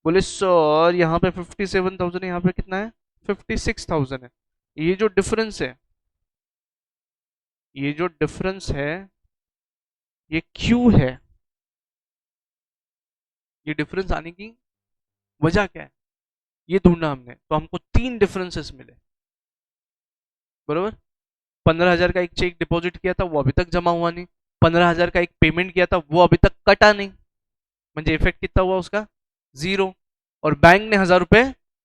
बोले सर यहाँ पे 57,000 है, यहाँ पे कितना है 56,000 है, ये जो डिफरेंस है, ये जो डिफरेंस है ये क्यों है, ये डिफरेंस आने की वजह क्या है, ये ढूंढना हमने, तो हमको 3 डिफरेंसेस मिले, बरोबर। 15,000 का एक चेक डिपॉजिट किया था, वो अभी तक जमा हुआ नहीं, 15,000 का एक पेमेंट किया था वो अभी तक कटा नहीं, म्हणजे इफेक्ट कितना हुआ उसका, 0। और बैंक ने 1,000 रुपए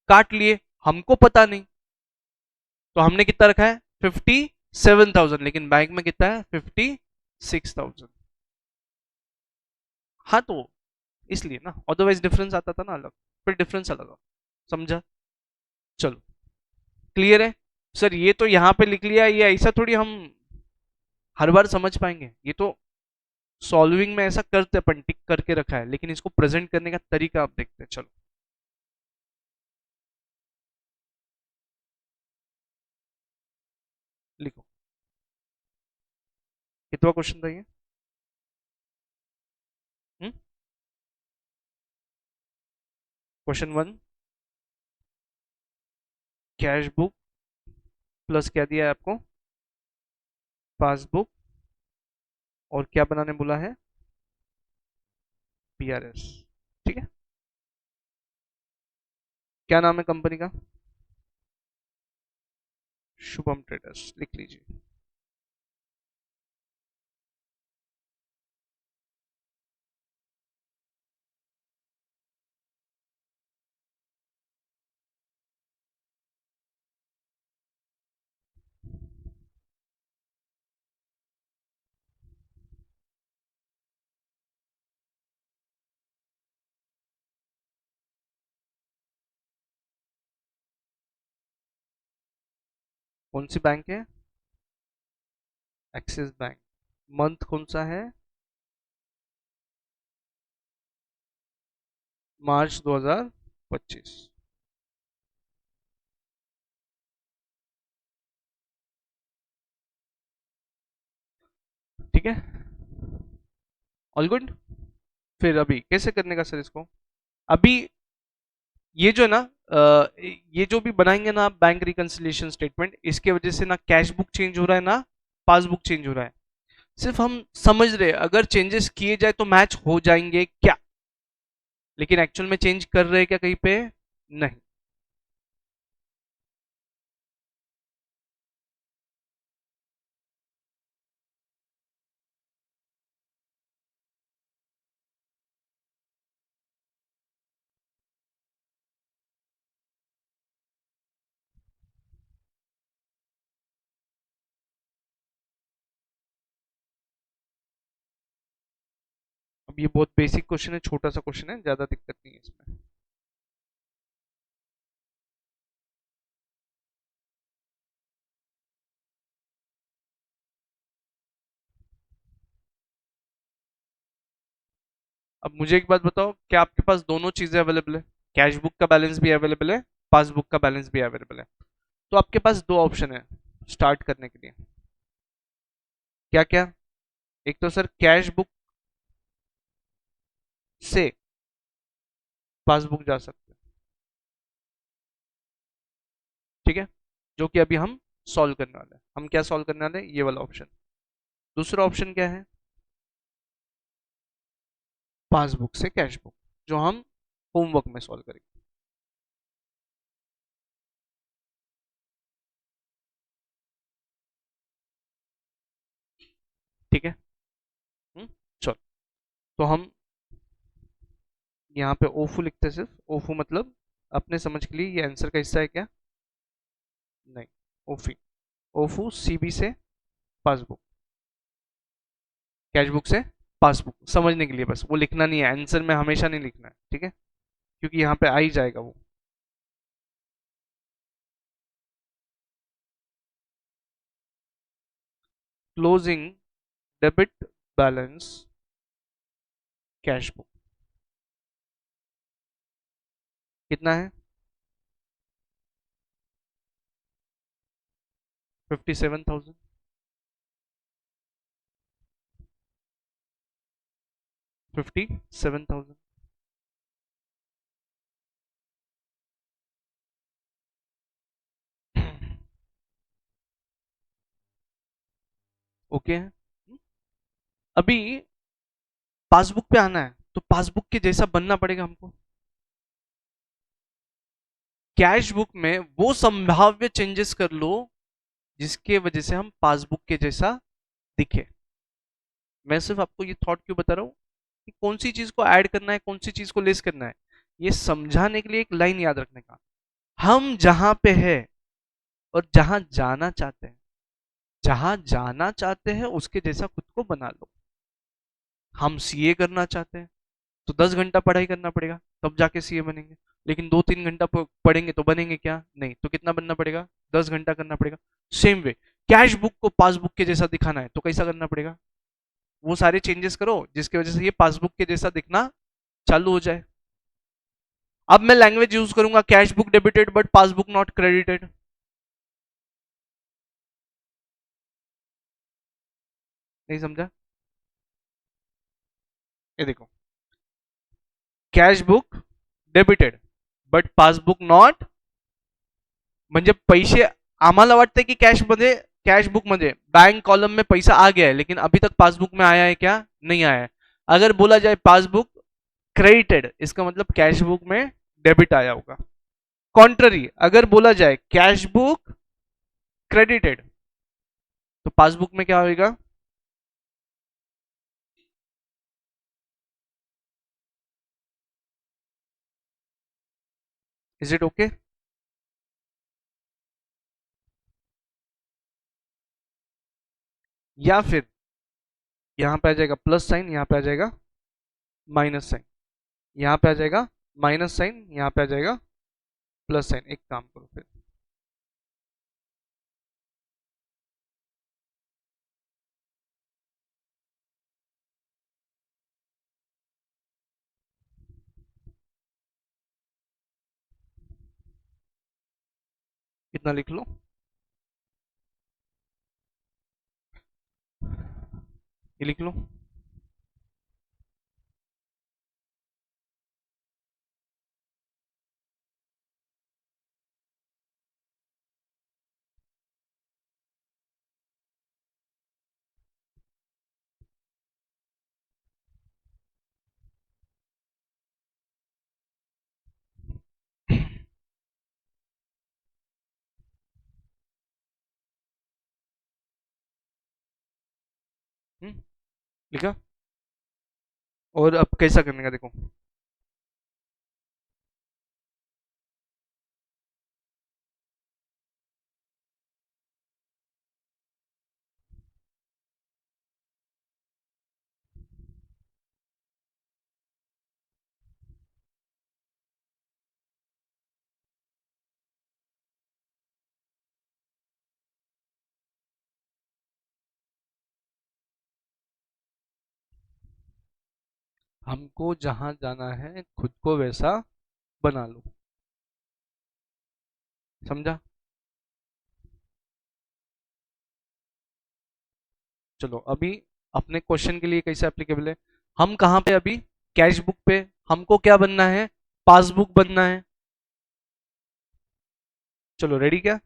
काट लिए, हमको पता नहीं, तो हमने कितना रखा है 57,000, लेकिन बैंक में कितना है 56,000। हाँ तो इसलिए ना, अदरवाइज डिफरेंस आता था ना अलग, फिर डिफरेंस अलग आता। समझा? चलो, क्लियर है सर? ये तो यहाँ पे लिख लिया, ये ऐसा थोड़ी हम हर बार समझ पाएंगे, ये तो सॉल्विंग में ऐसा करते अपन, टिक करके रखा है, लेकिन इसको प्रेजेंट करने का तरीका आप देखते हैं। चलो लिखो, कितना क्वेश्चन था ये? क्वेश्चन 1, कैश बुक प्लस क्या दिया है आपको, पासबुक, और क्या बनाने बोला है, पीआरएस। ठीक है, क्या नाम है कंपनी का, शुभम ट्रेडर्स, लिख लीजिए। कौन सी बैंक है, एक्सिस बैंक। मंथ कौन सा है, मार्च 2025। ठीक है, ऑल गुड। फिर अभी कैसे करने का सर इसको, अभी ये जो है ना, ये जो भी बनाएंगे ना आप बैंक रिकंसिलिएशन स्टेटमेंट, इसके वजह से ना कैश बुक चेंज हो रहा है ना पासबुक चेंज हो रहा है। सिर्फ हम समझ रहे हैं, अगर चेंजेस किए जाए तो मैच हो जाएंगे क्या, लेकिन एक्चुअल में चेंज कर रहे हैं क्या कहीं पे, नहीं। अब ये बहुत बेसिक क्वेश्चन है, छोटा सा क्वेश्चन है, ज्यादा दिक्कत नहीं है इसमें। अब मुझे एक बात बताओ, क्या आपके पास दोनों चीजें अवेलेबल है, कैश बुक का बैलेंस भी अवेलेबल है, पासबुक का बैलेंस भी अवेलेबल है? तो आपके पास दो ऑप्शन है स्टार्ट करने के लिए। क्या क्या? एक तो सर कैश बुक से पासबुक जा सकते हैं, ठीक है, जो कि अभी हम सॉल्व करने वाले हैं। हम क्या सॉल्व करने वाले हैं, ये वाला ऑप्शन। दूसरा ऑप्शन क्या है, पासबुक से कैश बुक, जो हम होमवर्क में सॉल्व करेंगे। ठीक है, चलो, तो हम यहाँ पे ओफू लिखते हैं, सिर्फ ओफू, मतलब अपने समझ के लिए ये आंसर का हिस्सा है क्या, नहीं, ओफी, ओफू सीबी से पासबुक, कैश बुक से पासबुक, समझने के लिए बस, वो लिखना नहीं है आंसर में, हमेशा नहीं लिखना है, ठीक है, क्योंकि यहाँ पे आ ही जाएगा वो। Closing debit balance cash book कितना है, 57,000। 57,000। ओके है, अभी पासबुक पे आना है, तो पासबुक के जैसा बनना पड़ेगा हमको। कैश बुक में वो संभाव्य चेंजेस कर लो जिसके वजह से हम पासबुक के जैसा दिखे। मैं सिर्फ आपको ये थॉट क्यों बता रहा हूँ कि कौन सी चीज को ऐड करना है, कौन सी चीज को लेस करना है, ये समझाने के लिए एक लाइन याद रखने का। हम जहां पे है और जहां जाना चाहते हैं, जहां जाना चाहते हैं उसके जैसा खुद को बना लो। हम सीए करना चाहते हैं तो 10 घंटा पढ़ाई करना पड़ेगा, तब जाके सीए बनेंगे। लेकिन 2-3 घंटा पढ़ेंगे तो बनेंगे क्या? नहीं। तो कितना बनना पड़ेगा? 10 घंटा करना पड़ेगा। सेम वे, कैश बुक को पासबुक के जैसा दिखाना है तो कैसा करना पड़ेगा? वो सारे चेंजेस करो जिसकी वजह से ये पासबुक के जैसा दिखना चालू हो जाए। अब मैं लैंग्वेज यूज करूंगा, cash book debited but passbook not credited. नहीं समझा? ये देखो, cash book debited but passbook not, म्हणजे पैसे आम्हाला वाटतं की कॅश मध्ये, कॅश बुक मध्ये बैंक कॉलम में पैसा आ गया है लेकिन अभी तक पासबुक में आया है क्या? नहीं आया है। अगर बोला जाए पासबुक क्रेडिटेड, इसका मतलब कैश बुक में डेबिट आया होगा। कॉन्ट्ररी, अगर बोला जाए कैश बुक क्रेडिटेड तो पासबुक में क्या होगा? Is it okay? या फिर यहां पे आ जाएगा प्लस साइन, यहां पे आ जाएगा माइनस साइन, यहां पे आ जाएगा माइनस साइन, यहां पे आ जाएगा प्लस साइन। एक काम करो फिर, कितना लिख लो, ये लिख लो। लिखा? और अब कैसा करने का देखो, हमको जहां जाना है खुद को वैसा बना लो। समझा? चलो अभी अपने क्वेश्चन के लिए कैसे एप्लीकेबल है। हम कहाँ पे अभी? कैश बुक पे। हमको क्या बनना है? पासबुक बनना है। चलो रेडी क्या?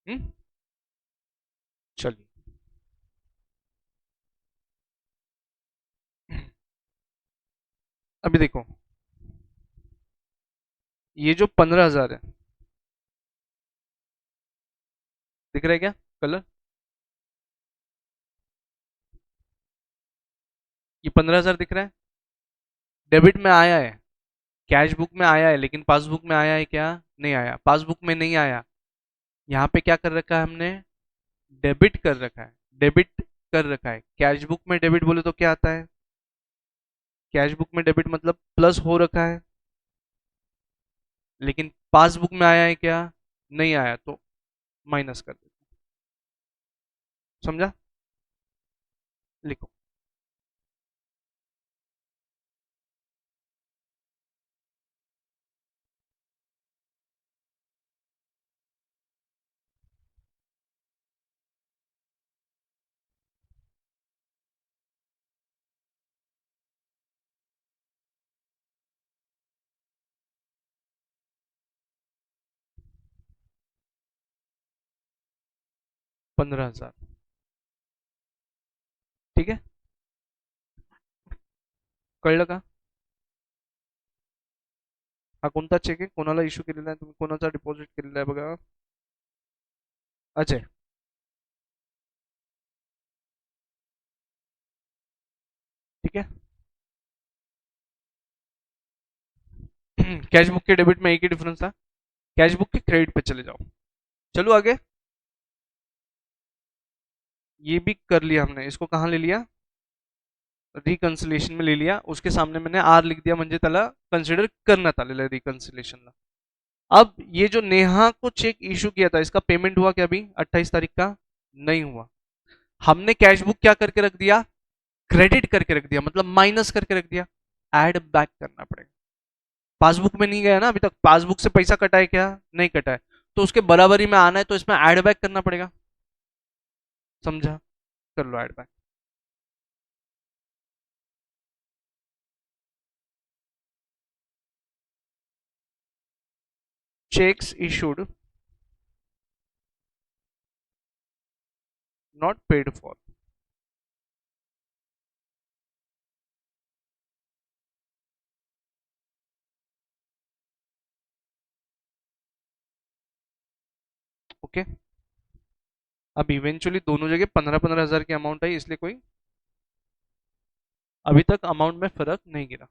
हम्म, चलिए। अभी देखो, ये जो 15,000 है, दिख रहा है क्या कलर? ये 15,000 दिख रहा है, डेबिट में आया है, कैश बुक में आया है, लेकिन पासबुक में आया है क्या? नहीं आया। पासबुक में नहीं आया, यहाँ पे क्या कर रखा है हमने? डेबिट कर रखा है। डेबिट कर रखा है। कैश बुक में डेबिट बोले तो क्या आता है? कैश बुक में डेबिट मतलब प्लस हो रखा है, लेकिन पासबुक में आया है क्या? नहीं आया, तो माइनस कर दो। समझा? लिखो। 15,000। ठीक है, कळलं का? हा कोणता चेक आहे? कोणाला इश्यू केलेला आहे? तुम्ही कोणाचा डिपॉझिट केलेला आहे बघा? अजय. ठीक है। कैश बुक के डेबिट में एक ही डिफरेंस था, कैश बुक के क्रेडिट पे चले जाओ। चलो आगे, ये भी कर लिया हमने, इसको कहाँ ले लिया, रिकन्सिलेशन में ले लिया, उसके सामने मैंने आर लिख दिया म्हणजे त्याला कंसिडर करण्यात आलेलं रिकन्सिलेशनला। अब ये जो नेहा को चेक इशू किया था, इसका पेमेंट हुआ क्या अभी 28 तारीख का? नहीं हुआ। हमने कैश बुक क्या करके रख दिया, क्रेडिट करके रख दिया, मतलब माइनस करके रख दिया। ऐड बैक करना पड़ेगा, पासबुक में नहीं गया ना अभी तक, पासबुक से पैसा कटा है क्या? नहीं कटा है, तो उसके बराबरी में आना है तो इसमें ऐड बैक करना पड़ेगा। समझा? कर लो add back. Cheques issued not paid for, okay. अब इवेंचुअली दोनों जगह 15-15 हज़ार की अमाउंट आई, इसलिए कोई अभी तक अमाउंट में फर्क नहीं गिरा।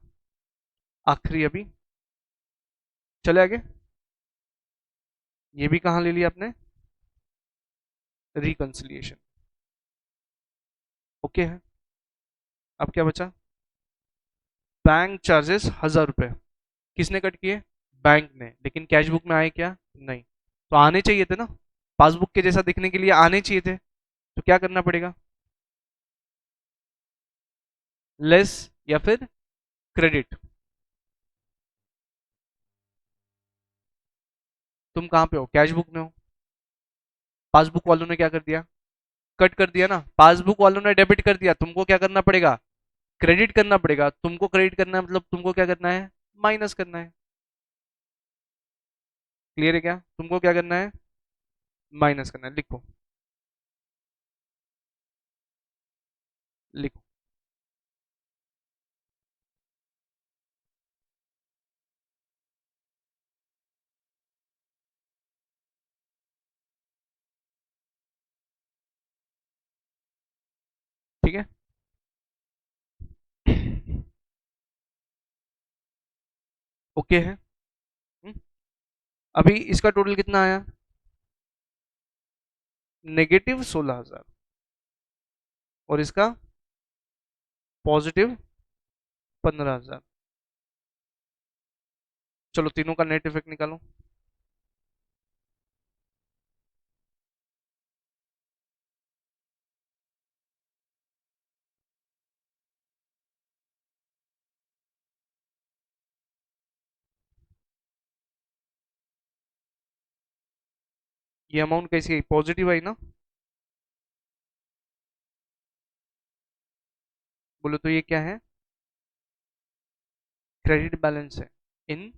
आखिरी अभी, चले आगे। ये भी कहाँ ले लिया आपने, रिकंसिलिएशन, ओके है। अब क्या बचा, बैंक चार्जेस 1000 रुपए, किसने कट किए, बैंक ने, लेकिन कैश बुक में आए क्या, नहीं, तो आने चाहिए थे ना, पासबुक के जैसा दिखने के लिए आने चाहिए थे, तो क्या करना पड़ेगा, लेस या फिर क्रेडिट। तुम कहाँ पे हो, कैश बुक में हो, पासबुक वालों ने क्या कर दिया, कट कर दिया ना, पासबुक वालों ने डेबिट कर दिया, तुमको क्या करना पड़ेगा, क्रेडिट करना पड़ेगा। तुमको क्रेडिट करना है मतलब तुमको क्या करना है, माइनस करना है। क्लियर है क्या, तुमको क्या करना है, माइनस करना है। लिखो, लिखो। ठीक है। ओके है। हम्म, अभी इसका टोटल कितना आया, -16,000, और इसका +15,000। चलो तीनों का नेट इफेक्ट निकालो। ये अमाउंट कैसी आई, पॉजिटिव आई ना, बोलो तो ये क्या है, क्रेडिट बैलेंस है इन,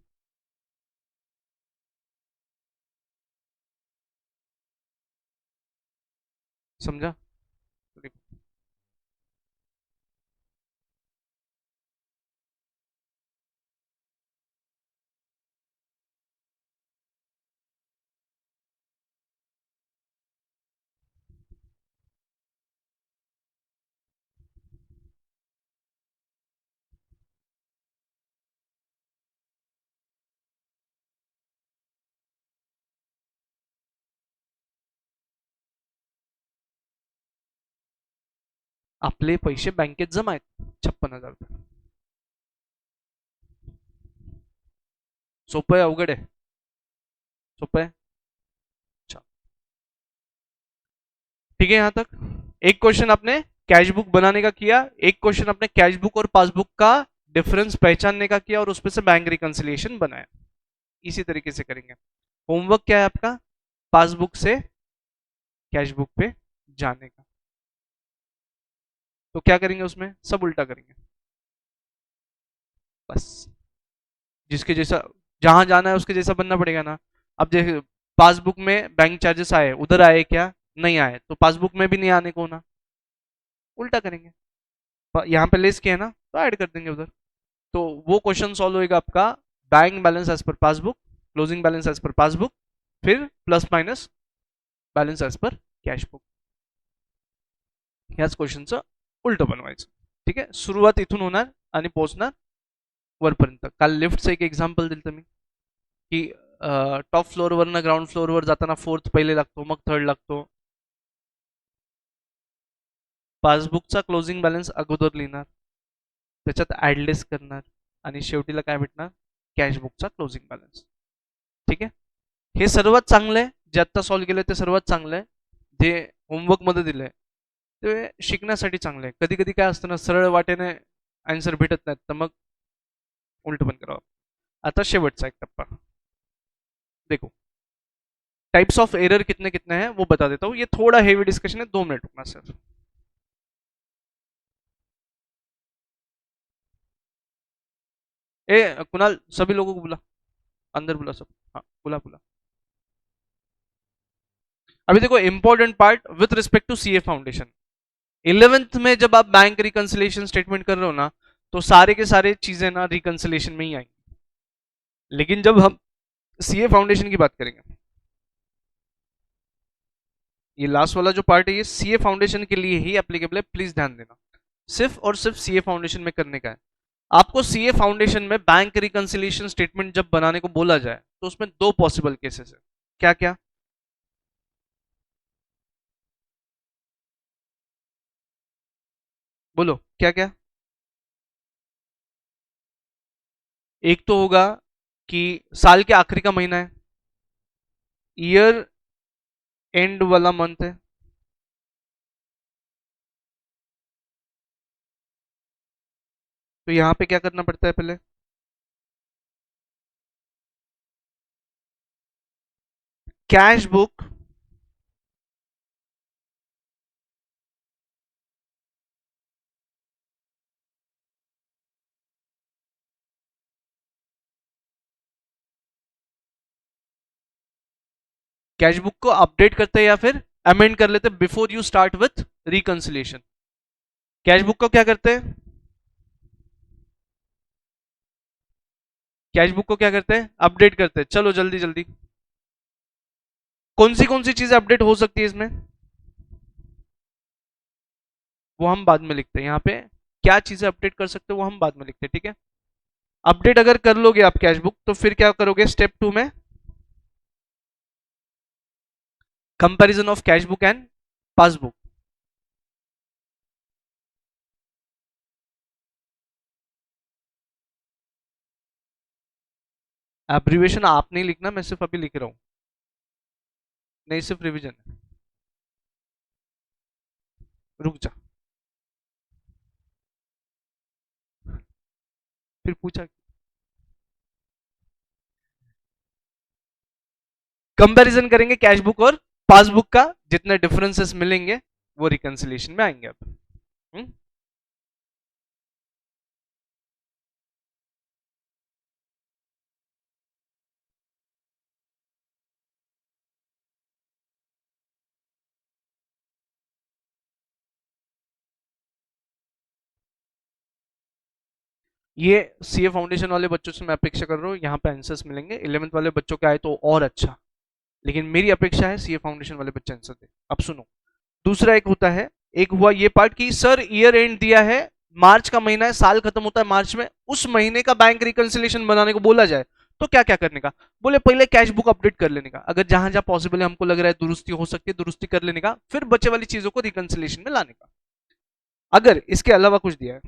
समझा? आपले पैसे बँकेत जमा आहेत 56,000 रुपये। सोपं आहे अवघड आहे, सोपं आहे। अच्छा, ठीक है यहाँ तक। एक क्वेश्चन आपने कैश बुक बनाने का किया, एक क्वेश्चन आपने कैश बुक और पासबुक का डिफरेंस पहचानने का किया, और उसमें से बैंक रिकंसिलिएशन बनाया। इसी तरीके से करेंगे। होमवर्क क्या है आपका, पासबुक से कैश बुक पे जाने का। तो क्या करेंगे उसमें, सब उल्टा करेंगे बस, जिसके जैसा, जहां जाना है उसके जैसा बनना पड़ेगा ना। अब जैसे पासबुक में बैंक चार्जेस आए, उधर आए क्या, नहीं आए, तो पासबुक में भी नहीं आने को ना, उल्टा करेंगे। यहाँ पे लेस किया है ना, तो ऐड कर देंगे उधर। तो वो क्वेश्चन सॉल्व होएगा आपका, bank balance as per passbook, closing balance as per passbook, फिर plus minus balance as per cash book, ह्याच क्वेश्चनचं उलटं बनवायचं। ठीक आहे. सुरुवात इथून होणार आणि पोहोचणार वरपर्यंत. काल लिफ्टचं एक एक्झाम्पल दिलं मी की टॉप फ्लोअरवरनं ग्राउंड फ्लोअरवर जाताना फोर्थ पहिले लागतो, मग थर्ड लागतो. पासबुकचा क्लोजिंग बॅलन्स अगोदर लिहिणार, त्याच्यात ॲडलेस करणार आणि शेवटीला काय भेटणार, कॅशबुकचा क्लोजिंग बॅलन्स. ठीक आहे. हे सर्वात चांगलं आहे, जे आत्ता सॉल्व्ह केलं ते सर्वात चांगलं आहे. जे होमवर्कमध्ये दिलं आहे ते शिकण्यासाठी चांगलं आहे. कधी कधी काय असतं ना, सरळ वाटेने आन्सर भेटत नाहीत, तर मग उलट पण करावं. आता शेवटचा एक टप्पा देखो. टाइप्स ऑफ एरर कितने कितने हैं वो बता देता हूँ. ये थोड़ा हेवी डिस्कशन है, 2 मिनट रुकना सर. ए कुणाल, सभी लोगों को बुला, अंदर बुला सब. हाँ बुला बुला. अभी देखो important part with respect to CA foundation. 11th में जब आप बैंक रिकंसिलेशन स्टेटमेंट कर रहे हो ना, तो सारे के सारे चीजें ना रिकंसिलेशन में ही आएंगी. लेकिन जब हम सीए फाउंडेशन की बात करेंगे, ये लास्ट वाला जो पार्ट है ये सीए फाउंडेशन के लिए ही एप्लीकेबल है, प्लीज ध्यान देना. सिर्फ और सिर्फ सीए फाउंडेशन में करने का है. आपको सीए फाउंडेशन में बैंक रिकंसिलिएशन स्टेटमेंट जब बनाने को बोला जाए तो उसमें 2 पॉसिबल केसेस है. क्या क्या? बोलो क्या क्या. एक तो होगा कि साल के आखिरी का महीना है, ईयर एंड वाला मंथ है, तो यहां पे क्या करना पड़ता है, पहले कैश बुक कैश बुक को अपडेट करते हैं या फिर अमेंड कर लेते हैं before you start with reconciliation. Cash book को क्या करते हैं, कैश बुक को क्या करते हैं, अपडेट करते हैं. चलो जल्दी जल्दी. कौन सी चीजें अपडेट हो सकती है इसमें, वो हम बाद में लिखते हैं. यहाँ पे क्या चीजें अपडेट कर सकते हो वो हम बाद में लिखते हैं. ठीक है. अपडेट अगर कर लोगे आप कैश बुक, तो फिर क्या करोगे स्टेप 2 में, comparison of cash book and passbook. Abbreviation आप नहीं लिखना, मैं सिर्फ अभी लिख रहा हूं, नहीं सिर्फ रिवीजन. रुक जा, फिर पूछा. कंपैरिजन करेंगे कैश बुक और पासबुक का, जितने डिफरेंसेस मिलेंगे वो रिकंसिलिएशन में आएंगे अब. हम्म? ये सीए फाउंडेशन वाले बच्चों से मैं अपेक्षा कर रहा हूँ यहाँ पे आंसर्स मिलेंगे. 11th वाले बच्चों के आए तो और अच्छा, लेकिन मेरी अपेक्षा है सीए फाउंडेशन वाले बच्चे आंसर दे. अब सुनो, दूसरा एक होता है, एक हुआ ये पार्ट कि सर ईयर एंड दिया है, मार्च का महीना है, साल खत्म होता है मार्च में, उस महीने का बैंक रिकंसिलिएशन बनाने को बोला जाए तो क्या क्या करने का. बोले पहले कैश बुक अपडेट कर लेने का, अगर जहां जहां पॉसिबल है हमको लग रहा है दुरुस्ती हो सकती है दुरुस्ती कर लेने का, फिर बचे वाली चीजों को रिकंसिलिएशन में लाने का. अगर इसके अलावा कुछ दिया है,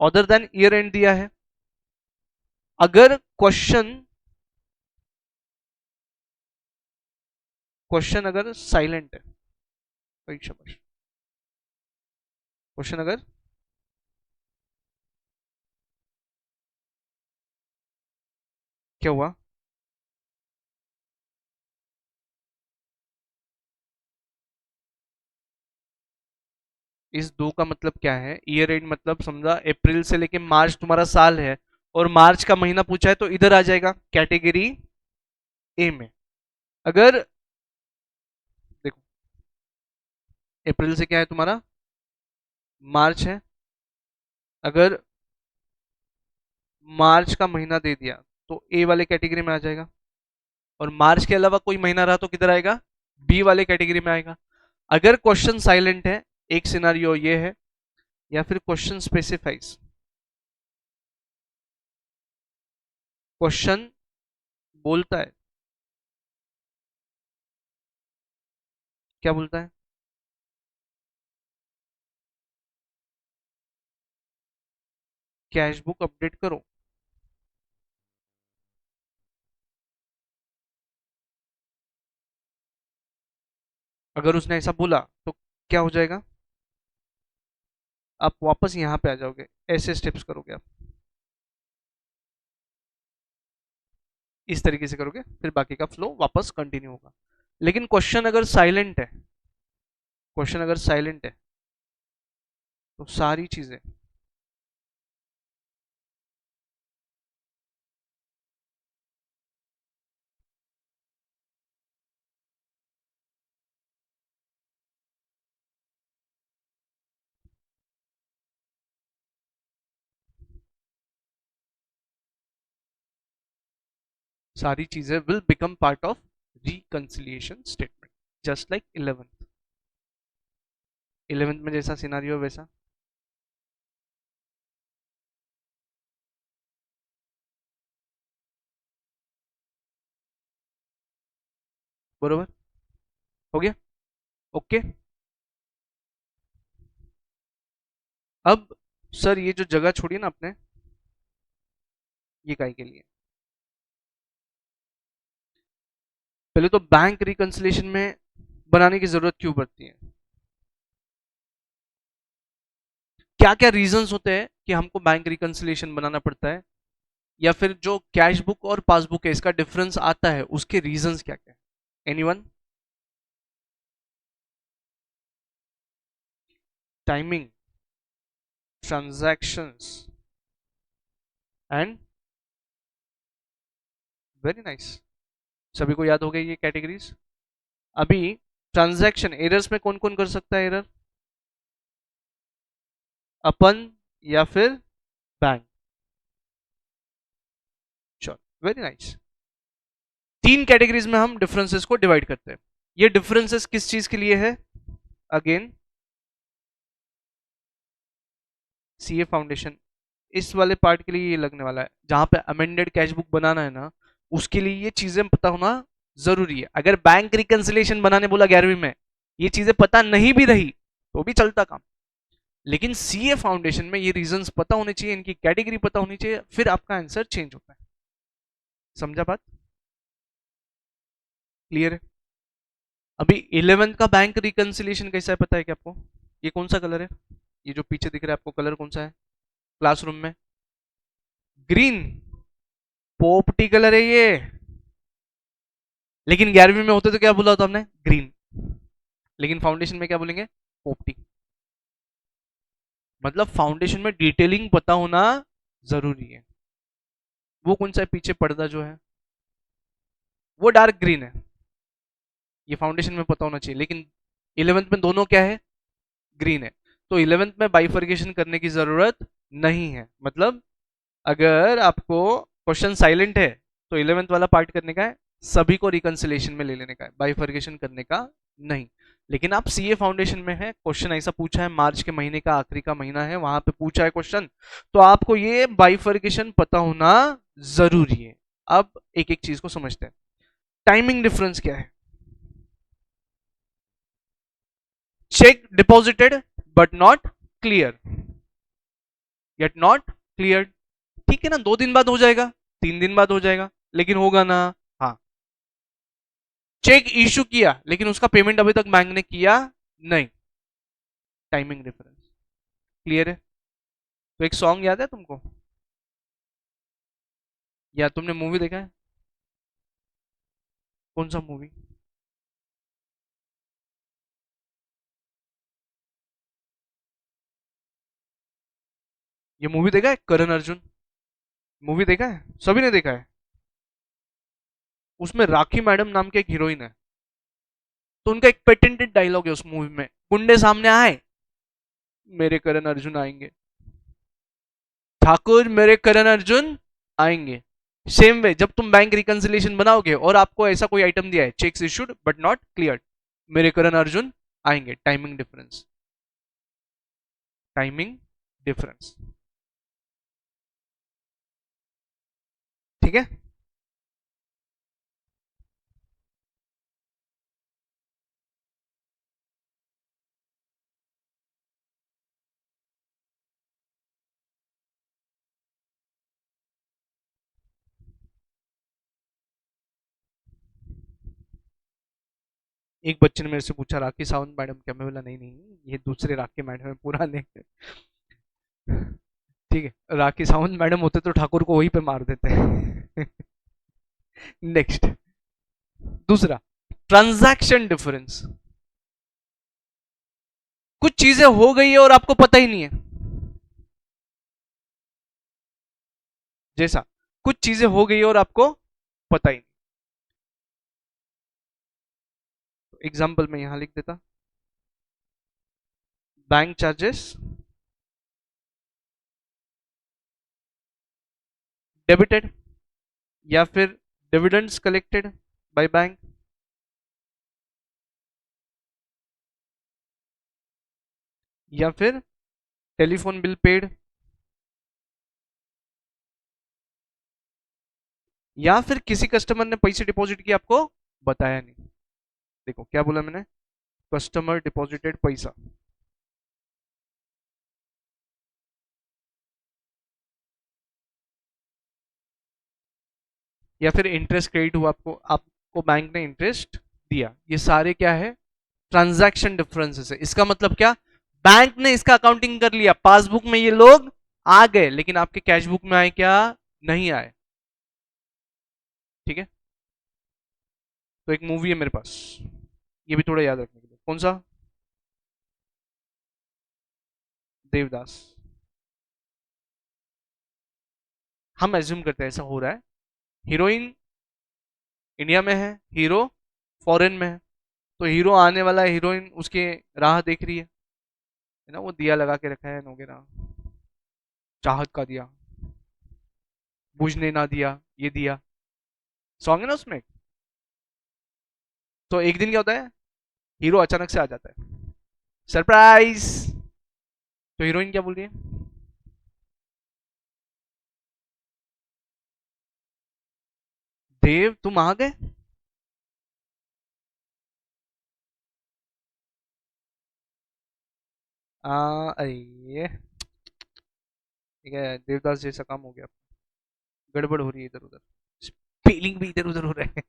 अदर देन ईयर एंड दिया है, अगर क्वेश्चन क्वेश्चन अगर साइलेंट है, शाबाश, क्वेश्चन अगर क्या हुआ, इस 2 का मतलब क्या है, ईयर एंड मतलब समझा अप्रैल से लेके मार्च तुम्हारा साल है और मार्च का महीना पूछा है तो इधर आ जाएगा कैटेगरी ए में. अगर देखो अप्रैल से क्या है तुम्हारा, मार्च है, अगर मार्च का महीना दे दिया तो ए वाले कैटेगरी में आ जाएगा. और मार्च के अलावा कोई महीना रहा तो किधर आएगा, बी वाले कैटेगरी में आएगा। अगर क्वेश्चन साइलेंट है, एक सिनारियो ये है, या फिर क्वेश्चन स्पेसिफाइज, क्वेश्चन बोलता है, क्या बोलता है, कैश बुक अपडेट करो। अगर उसने ऐसा बोला तो क्या हो जाएगा, आप वापस यहाँ पे आ जाओगे, ऐसे स्टेप्स करोगे आप, इस तरीके से करोगे, फिर बाकी का फ्लो वापस कंटिन्यू होगा। लेकिन क्वेश्चन अगर साइलेंट है, क्वेश्चन अगर साइलेंट है तो सारी चीजें, सारी चीजें will become part of reconciliation statement, just like 11th। 11th में जैसा सिनारियो वैसा। बरोबर, हो गया, ओके। अब सर ये जो जगह छोड़ी ना आपने, ये काय के लिए, पहले तो बैंक रिकंसिलिएशन में बनाने की जरूरत क्यों पड़ती है, क्या क्या रीजंस होते हैं कि हमको बैंक रिकंसिलिएशन बनाना पड़ता है, या फिर जो कैश बुक और पासबुक है इसका डिफरेंस आता है, उसके रीजंस क्या क्या है, anyone? Timing, transactions and, very nice, सभी को याद हो गई ये कैटेगरीज। अभी ट्रांजैक्शन एरर्स में कौन कौन कर सकता है एरर, अपन या फिर बैंक, श्योर, वेरी नाइस। तीन कैटेगरीज में हम डिफरेंसेस को डिवाइड करते हैं। ये डिफरेंसेस किस चीज के लिए है, अगेन सीए फाउंडेशन, इस वाले पार्ट के लिए ये लगने वाला है, जहां पे अमेंडेड कैश बुक बनाना है ना, उसके लिए ये चीजें पता होना जरूरी है। अगर बैंक रिकंसिलिएशन बनाने बोला 11वीं में, ये चीजें पता नहीं भी रही तो भी चलता काम, लेकिन सीए फाउंडेशन में ये रीजंस पता होने चाहिए, इनकी कैटेगरी पता होनी चाहिए, फिर आपका आंसर चेंज होता है। समझा बात, क्लियर है? अभी 11th का बैंक रिकंसिलिएशन कैसा है पता है क्या आपको, ये कौन सा कलर है, ये जो पीछे दिख रहा है आपको कलर कौन सा है क्लासरूम में, ग्रीन, पोपटी कलर है ये। लेकिन 11वीं में होते तो क्या बोला होता हमने, ग्रीन, लेकिन फाउंडेशन में क्या बोलेंगे, पोपटी। मतलब फाउंडेशन में डिटेलिंग पता होना जरूरी है। वो कौन सा है पीछे पर्दा जो है, वो डार्क ग्रीन है, ये फाउंडेशन में पता होना चाहिए, लेकिन 11th में दोनों क्या है, ग्रीन है। तो 11th में बाइफर्केशन करने की जरूरत नहीं है, मतलब अगर आपको क्वेश्चन साइलेंट है तो 11th वाला पार्ट करने का है, सभी को रिकंसिलेशन में ले लेने का है, बाइफर्केशन करने का नहीं। लेकिन आप सीए फाउंडेशन में है, क्वेश्चन ऐसा पूछा है, मार्च के महीने का आखिरी का महीना है, वहां पे पूछा है क्वेश्चन, तो आपको ये बाइफर्केशन पता होना जरूरी है। अब एक एक चीज को समझते हैं। टाइमिंग डिफरेंस क्या है, check deposited but not clear, yet not clear, ठीक है ना, 2 दिन बाद हो जाएगा, 3 दिन बाद हो जाएगा, लेकिन होगा ना, हाँ। चेक इशू किया लेकिन उसका पेमेंट अभी तक बैंक ने किया नहीं, टाइमिंग डिफरेंस, क्लियर है? तो एक सॉन्ग याद है तुमको, या तुमने मूवी देखा है, कौन सा मूवी, ये मूवी देखा है करण अर्जुन, मूवी देखा है, सभी ने देखा है। उसमें राखी मैडम नाम की एक हीरोइन है, तो उनका एक पेटेंटेड डायलॉग है उस मूवी में, गुंडे सामने आए मेरे करण अर्जुन आएंगे, ठाकुर मेरे करण अर्जुन आएंगे। सेम वे जब तुम बैंक रिकंसिलिएशन बनाओगे और आपको ऐसा कोई आइटम दिया है, cheques issued but not cleared, मेरे करण अर्जुन आएंगे, टाइमिंग डिफरेंस, टाइमिंग डिफरेंस। ठीक है। एक बच्चे ने मेरे से पूछा राखी सावंत मैडम क्या, मैं बोला नहीं नहीं ये दूसरे राखी मैडम है, पुराने। ठीक है, राखी सावंत मैडम होते तो ठाकुर को वहीं पे मार देते। नेक्स्ट, दूसरा, ट्रांजैक्शन डिफरेंस। कुछ चीजें हो गई है और आपको पता ही नहीं है। जैसा कुछ चीजें हो गई है और आपको पता ही नहीं। एग्जाम्पल मैं यहां लिख देता, बैंक चार्जेस डेबिटेड, या फिर डिविडेंड्स कलेक्टेड बाय बैंक, या फिर टेलीफोन बिल पेड, या फिर किसी कस्टमर ने पैसे डिपॉजिट किए आपको बताया नहीं। देखो क्या बोला मैंने, कस्टमर डिपॉजिटेड पैसा, या फिर इंटरेस्ट क्रेडिट हुआ, आपको आपको बैंक ने इंटरेस्ट दिया, ये सारे क्या है, ट्रांजैक्शन डिफरेंसेस है। इसका मतलब क्या, बैंक ने इसका अकाउंटिंग कर लिया, पासबुक में ये लोग आ गए, लेकिन आपके कैश बुक में आए क्या, नहीं आए। ठीक है। तो एक मूवी है मेरे पास, ये भी थोड़ा याद रखने के लिए, कौन सा, देवदास। हम एज्यूम करते हैं ऐसा हो रहा है, हीरोइन इंडिया में है, हीरो फॉरेन में है, तो हीरो आने वाला है, हीरोइन उसके राह देख रही है ना, वो दिया लगा के रखा है वगैरह, चाहत का दिया, बुझने ना दिया, ये दिया, सॉन्ग है ना उसमें। तो एक दिन क्या होता है, हीरो अचानक से आ जाता है, सरप्राइज। तो हीरोइन क्या बोल रही है, देव तुम आ गए। अरे ठीक है, देवदास जैसा काम हो गया, गड़बड़ हो रही है इधर उधर, स्पेलिंग भी इधर उधर हो रहा है।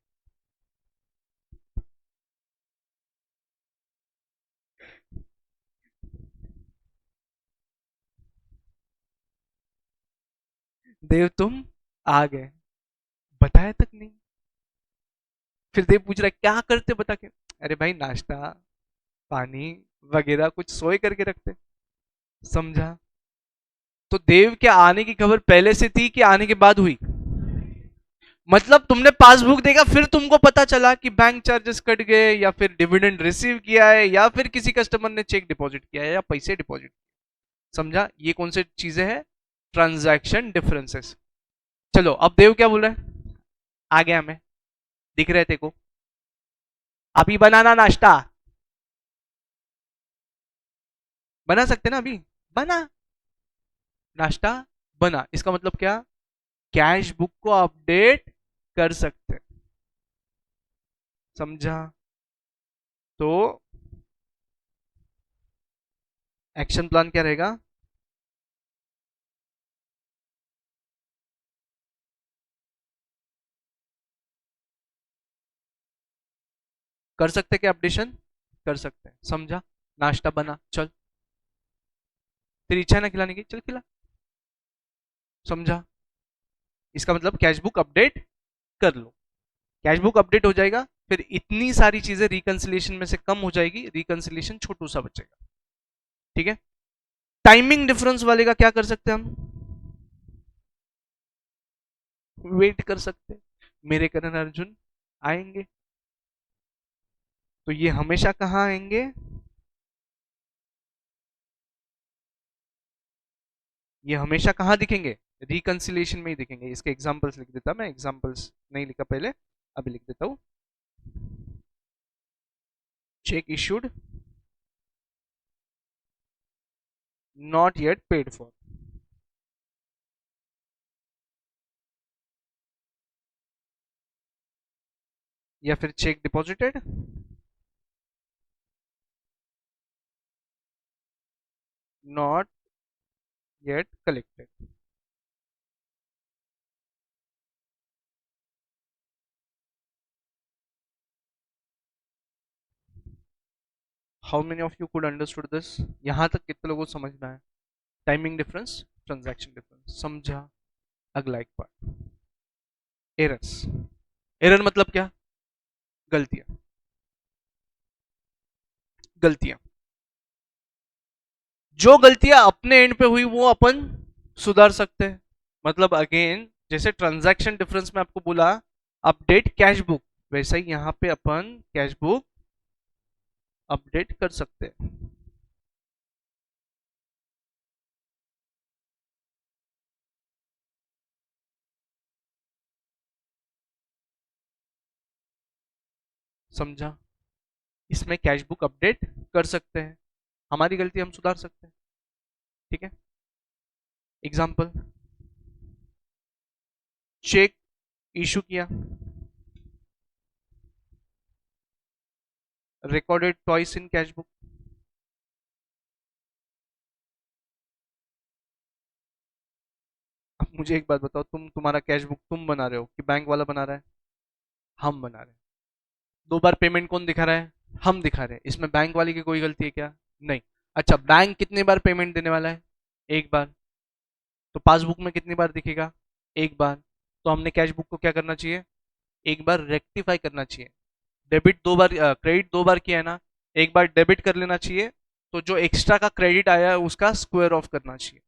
देव तुम आ गए, बताया तक नहीं। फिर देव पूछ रहा है क्या करते बता के, अरे भाई नाश्ता पानी वगैरह कुछ सोए करके रखते, समझा। तो देव के आने की खबर पहले से थी कि आने के बाद हुई, मतलब तुमने पासबुक देखा फिर तुमको पता चला कि बैंक चार्जेस कट गए, या फिर डिविडेंड रिसीव किया है, या फिर किसी कस्टमर ने चेक डिपॉजिट किया है या पैसे डिपॉजिट, समझा। ये कौन सी चीजें हैं, ट्रांजैक्शन डिफरेंसेस। चलो अब देव क्या बोल रहा है, आ गया मैं, दिख रहे थे को, अभी बनाना नाश्ता, बना सकते ना अभी, बना, नाश्ता बना, इसका मतलब क्या, कैश बुक को अपडेट कर सकते, समझा। तो एक्शन प्लान क्या रहेगा, कर सकते क्या अपडेशन, कर सकते हैं, समझा। नाश्ता बना, चल, तेरी इच्छा है ना खिलाने की, चल खिला, समझा। इसका मतलब कैश बुक अपडेट कर लो, कैश बुक अपडेट हो जाएगा, फिर इतनी सारी चीजें रिकंसिलिएशन में से कम हो जाएगी, रिकंसिलिएशन छोटू सा बचेगा। ठीक है। टाइमिंग डिफरेंस वाले का क्या कर सकते हैं हम, वेट कर सकते हैं, मेरे करण अर्जुन आएंगे, तो ये हमेशा कहाँ आएंगे, ये हमेशा कहाँ दिखेंगे, रिकंसिलिएशन में ही दिखेंगे। इसके एग्जांपल्स लिख देता, मैं एग्जांपल्स नहीं लिखा पहले, अभी लिख देता हूं। Check issued not yet paid for, या फिर check deposited not yet collected. How many of you could understood this? यहां तक कितने लोगों को समझ में आया? टाइमिंग डिफरेंस, ट्रांजैक्शन डिफरेंस, समझा? अगला एक पार्ट, एरर्स। एरर मतलब क्या? गलतियां। गलतियां, जो गलतियां अपने एंड पे हुई वो अपन सुधार सकते हैं। मतलब अगेन, जैसे ट्रांजैक्शन डिफरेंस में आपको बोला अपडेट कैश बुक, वैसा ही यहां पे अपन कैश बुक अपडेट कर सकते हैं। समझा? इसमें कैश बुक अपडेट कर सकते हैं, हमारी गलती हम सुधार सकते हैं। ठीक है? एग्जाम्पल, चेक इशू किया, recorded twice in cash book. अब मुझे एक बात बताओ, तुम्हारा कैश बुक तुम बना रहे हो कि बैंक वाला बना रहा है? हम बना रहे हैं। दो बार पेमेंट कौन दिखा रहा है? हम दिखा रहे हैं। इसमें बैंक वाले की कोई गलती है क्या? नहीं। अच्छा, बैंक कितनी बार पेमेंट देने वाला है? एक बार। तो पासबुक में कितनी बार दिखेगा? एक बार। तो हमने कैश बुक को क्या करना चाहिए? एक बार रेक्टिफाई करना चाहिए। डेबिट दो बार, क्रेडिट दो बार किया है ना, एक बार डेबिट कर लेना चाहिए। तो जो एक्स्ट्रा का क्रेडिट आया है उसका स्क्वायर ऑफ करना चाहिए,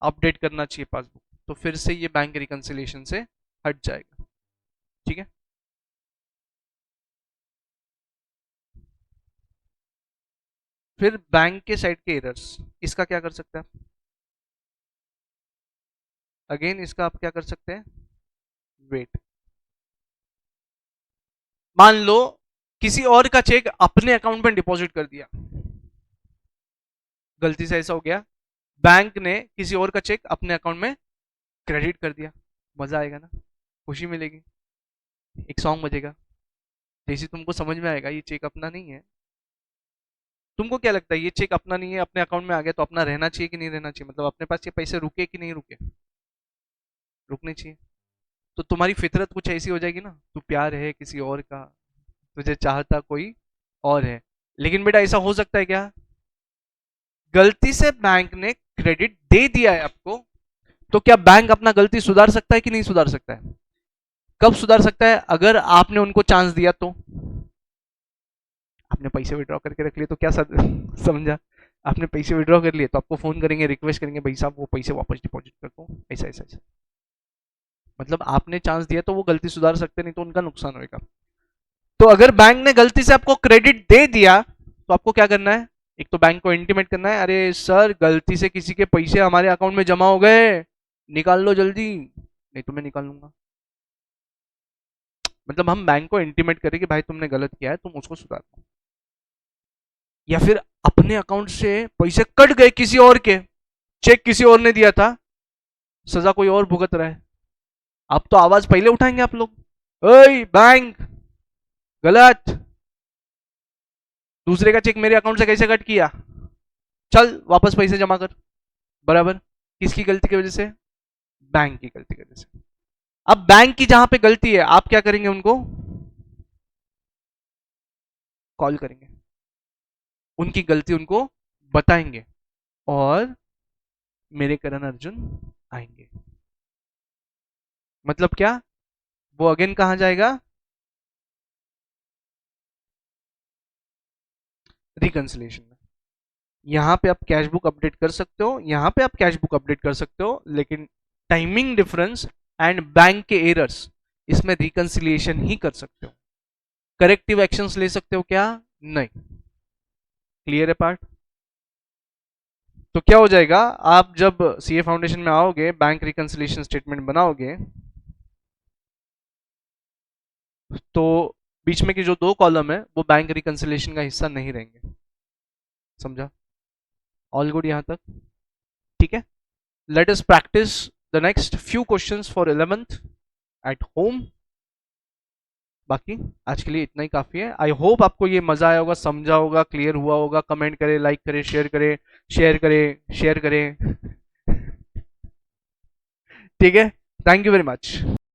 अपडेट करना चाहिए पासबुक। तो फिर से ये बैंक रिकंसिलिएशन से हट जाएगा। ठीक है? फिर बैंक के साइड के एरर्स, इसका क्या कर सकते हैं आप? अगेन इसका आप क्या कर सकते हैं? वेट। मान लो किसी और का चेक अपने अकाउंट में डिपॉजिट कर दिया, गलती से ऐसा हो गया, बैंक ने किसी और का चेक अपने अकाउंट में क्रेडिट कर दिया। मजा आएगा ना, खुशी मिलेगी, एक सॉन्ग बजेगा, जैसे तुमको समझ में आएगा ये चेक अपना नहीं है। तुमको क्या लगता है, ये चेक अपना नहीं है, अपने अकाउंट में आ गया तो अपना रहना चाहिए कि नहीं रहना चाहिए? मतलब अपने पास ये पैसे रुके कि नहीं रुके? रुकने चाहिए। तो तुम्हारी फितरत कुछ ऐसी हो जाएगी ना, तू प्यार है किसी और का, तुझे चाहता कोई और है। लेकिन बेटा ऐसा हो सकता है क्या, गलती से बैंक ने क्रेडिट दे दिया है आपको, तो क्या बैंक अपना गलती सुधार सकता है कि नहीं सुधार सकता है? कब सुधार सकता है? अगर आपने उनको चांस दिया तो। आपने पैसे विड्रॉ करके रख लिए तो क्या समझा? आपने पैसे विड्रॉ कर लिए तो आपको फोन करेंगे, रिक्वेस्ट करेंगे, भाई साहब वो पैसे वापस डिपॉजिट कर दो, ऐसा ऐसा ऐसा। मतलब आपने चांस दिया तो वो गलती सुधार सकते, नहीं तो उनका नुकसान होगा। तो अगर बैंक ने गलती से आपको क्रेडिट दे दिया तो आपको क्या करना है? एक तो बैंक को इंटीमेट करना है, अरे सर गलती से किसी के पैसे हमारे अकाउंट में जमा हो गए, निकाल लो जल्दी, नहीं तो मैं निकाल लूंगा। मतलब हम बैंक को इंटीमेट करें कि भाई तुमने गलत किया है, तुम उसको सुधारो। या फिर अपने अकाउंट से पैसे कट गए किसी और के, चेक किसी और ने दिया था, सजा कोई और भुगत रहा है। आप तो आवाज पहले उठाएंगे आप लोग, ओए बैंक गलत, दूसरे का चेक मेरे अकाउंट से कैसे कट किया, चल वापस पैसे जमा कर। बराबर। किसकी गलती की वजह से? बैंक की गलती की वजह से। अब बैंक की जहां पे गलती है आप क्या करेंगे? उनको कॉल करेंगे, उनकी गलती उनको बताएंगे, और मेरे करण अर्जुन आएंगे। मतलब क्या? वो अगेन कहां जाएगा? रिकंसिलेशन में। यहां पे आप कैश बुक अपडेट कर सकते हो, यहां पे आप कैश बुक अपडेट कर सकते हो, लेकिन टाइमिंग डिफरेंस एंड बैंक के एरर्स, इसमें रिकंसिलिएशन ही कर सकते हो। करेक्टिव एक्शंस ले सकते हो क्या? नहीं। क्लियर है पार्ट? तो क्या हो जाएगा, आप जब सीए फाउंडेशन में आओगे, बैंक रिकंसिलिएशन स्टेटमेंट बनाओगे, तो बीच में की जो दो कॉलम है वो बैंक रिकंसिलिएशन का हिस्सा नहीं रहेंगे। समझा? ऑल गुड यहाँ तक? ठीक है, let us practice the next few questions for 11th at home. बाकी आज के लिए इतना ही काफी है। आई होप आपको ये मजा आया होगा, समझा होगा, क्लियर हुआ होगा। कमेंट करें, लाइक करें, शेयर करें, शेयर करें, शेयर करें। ठीक है, थैंक यू वेरी मच।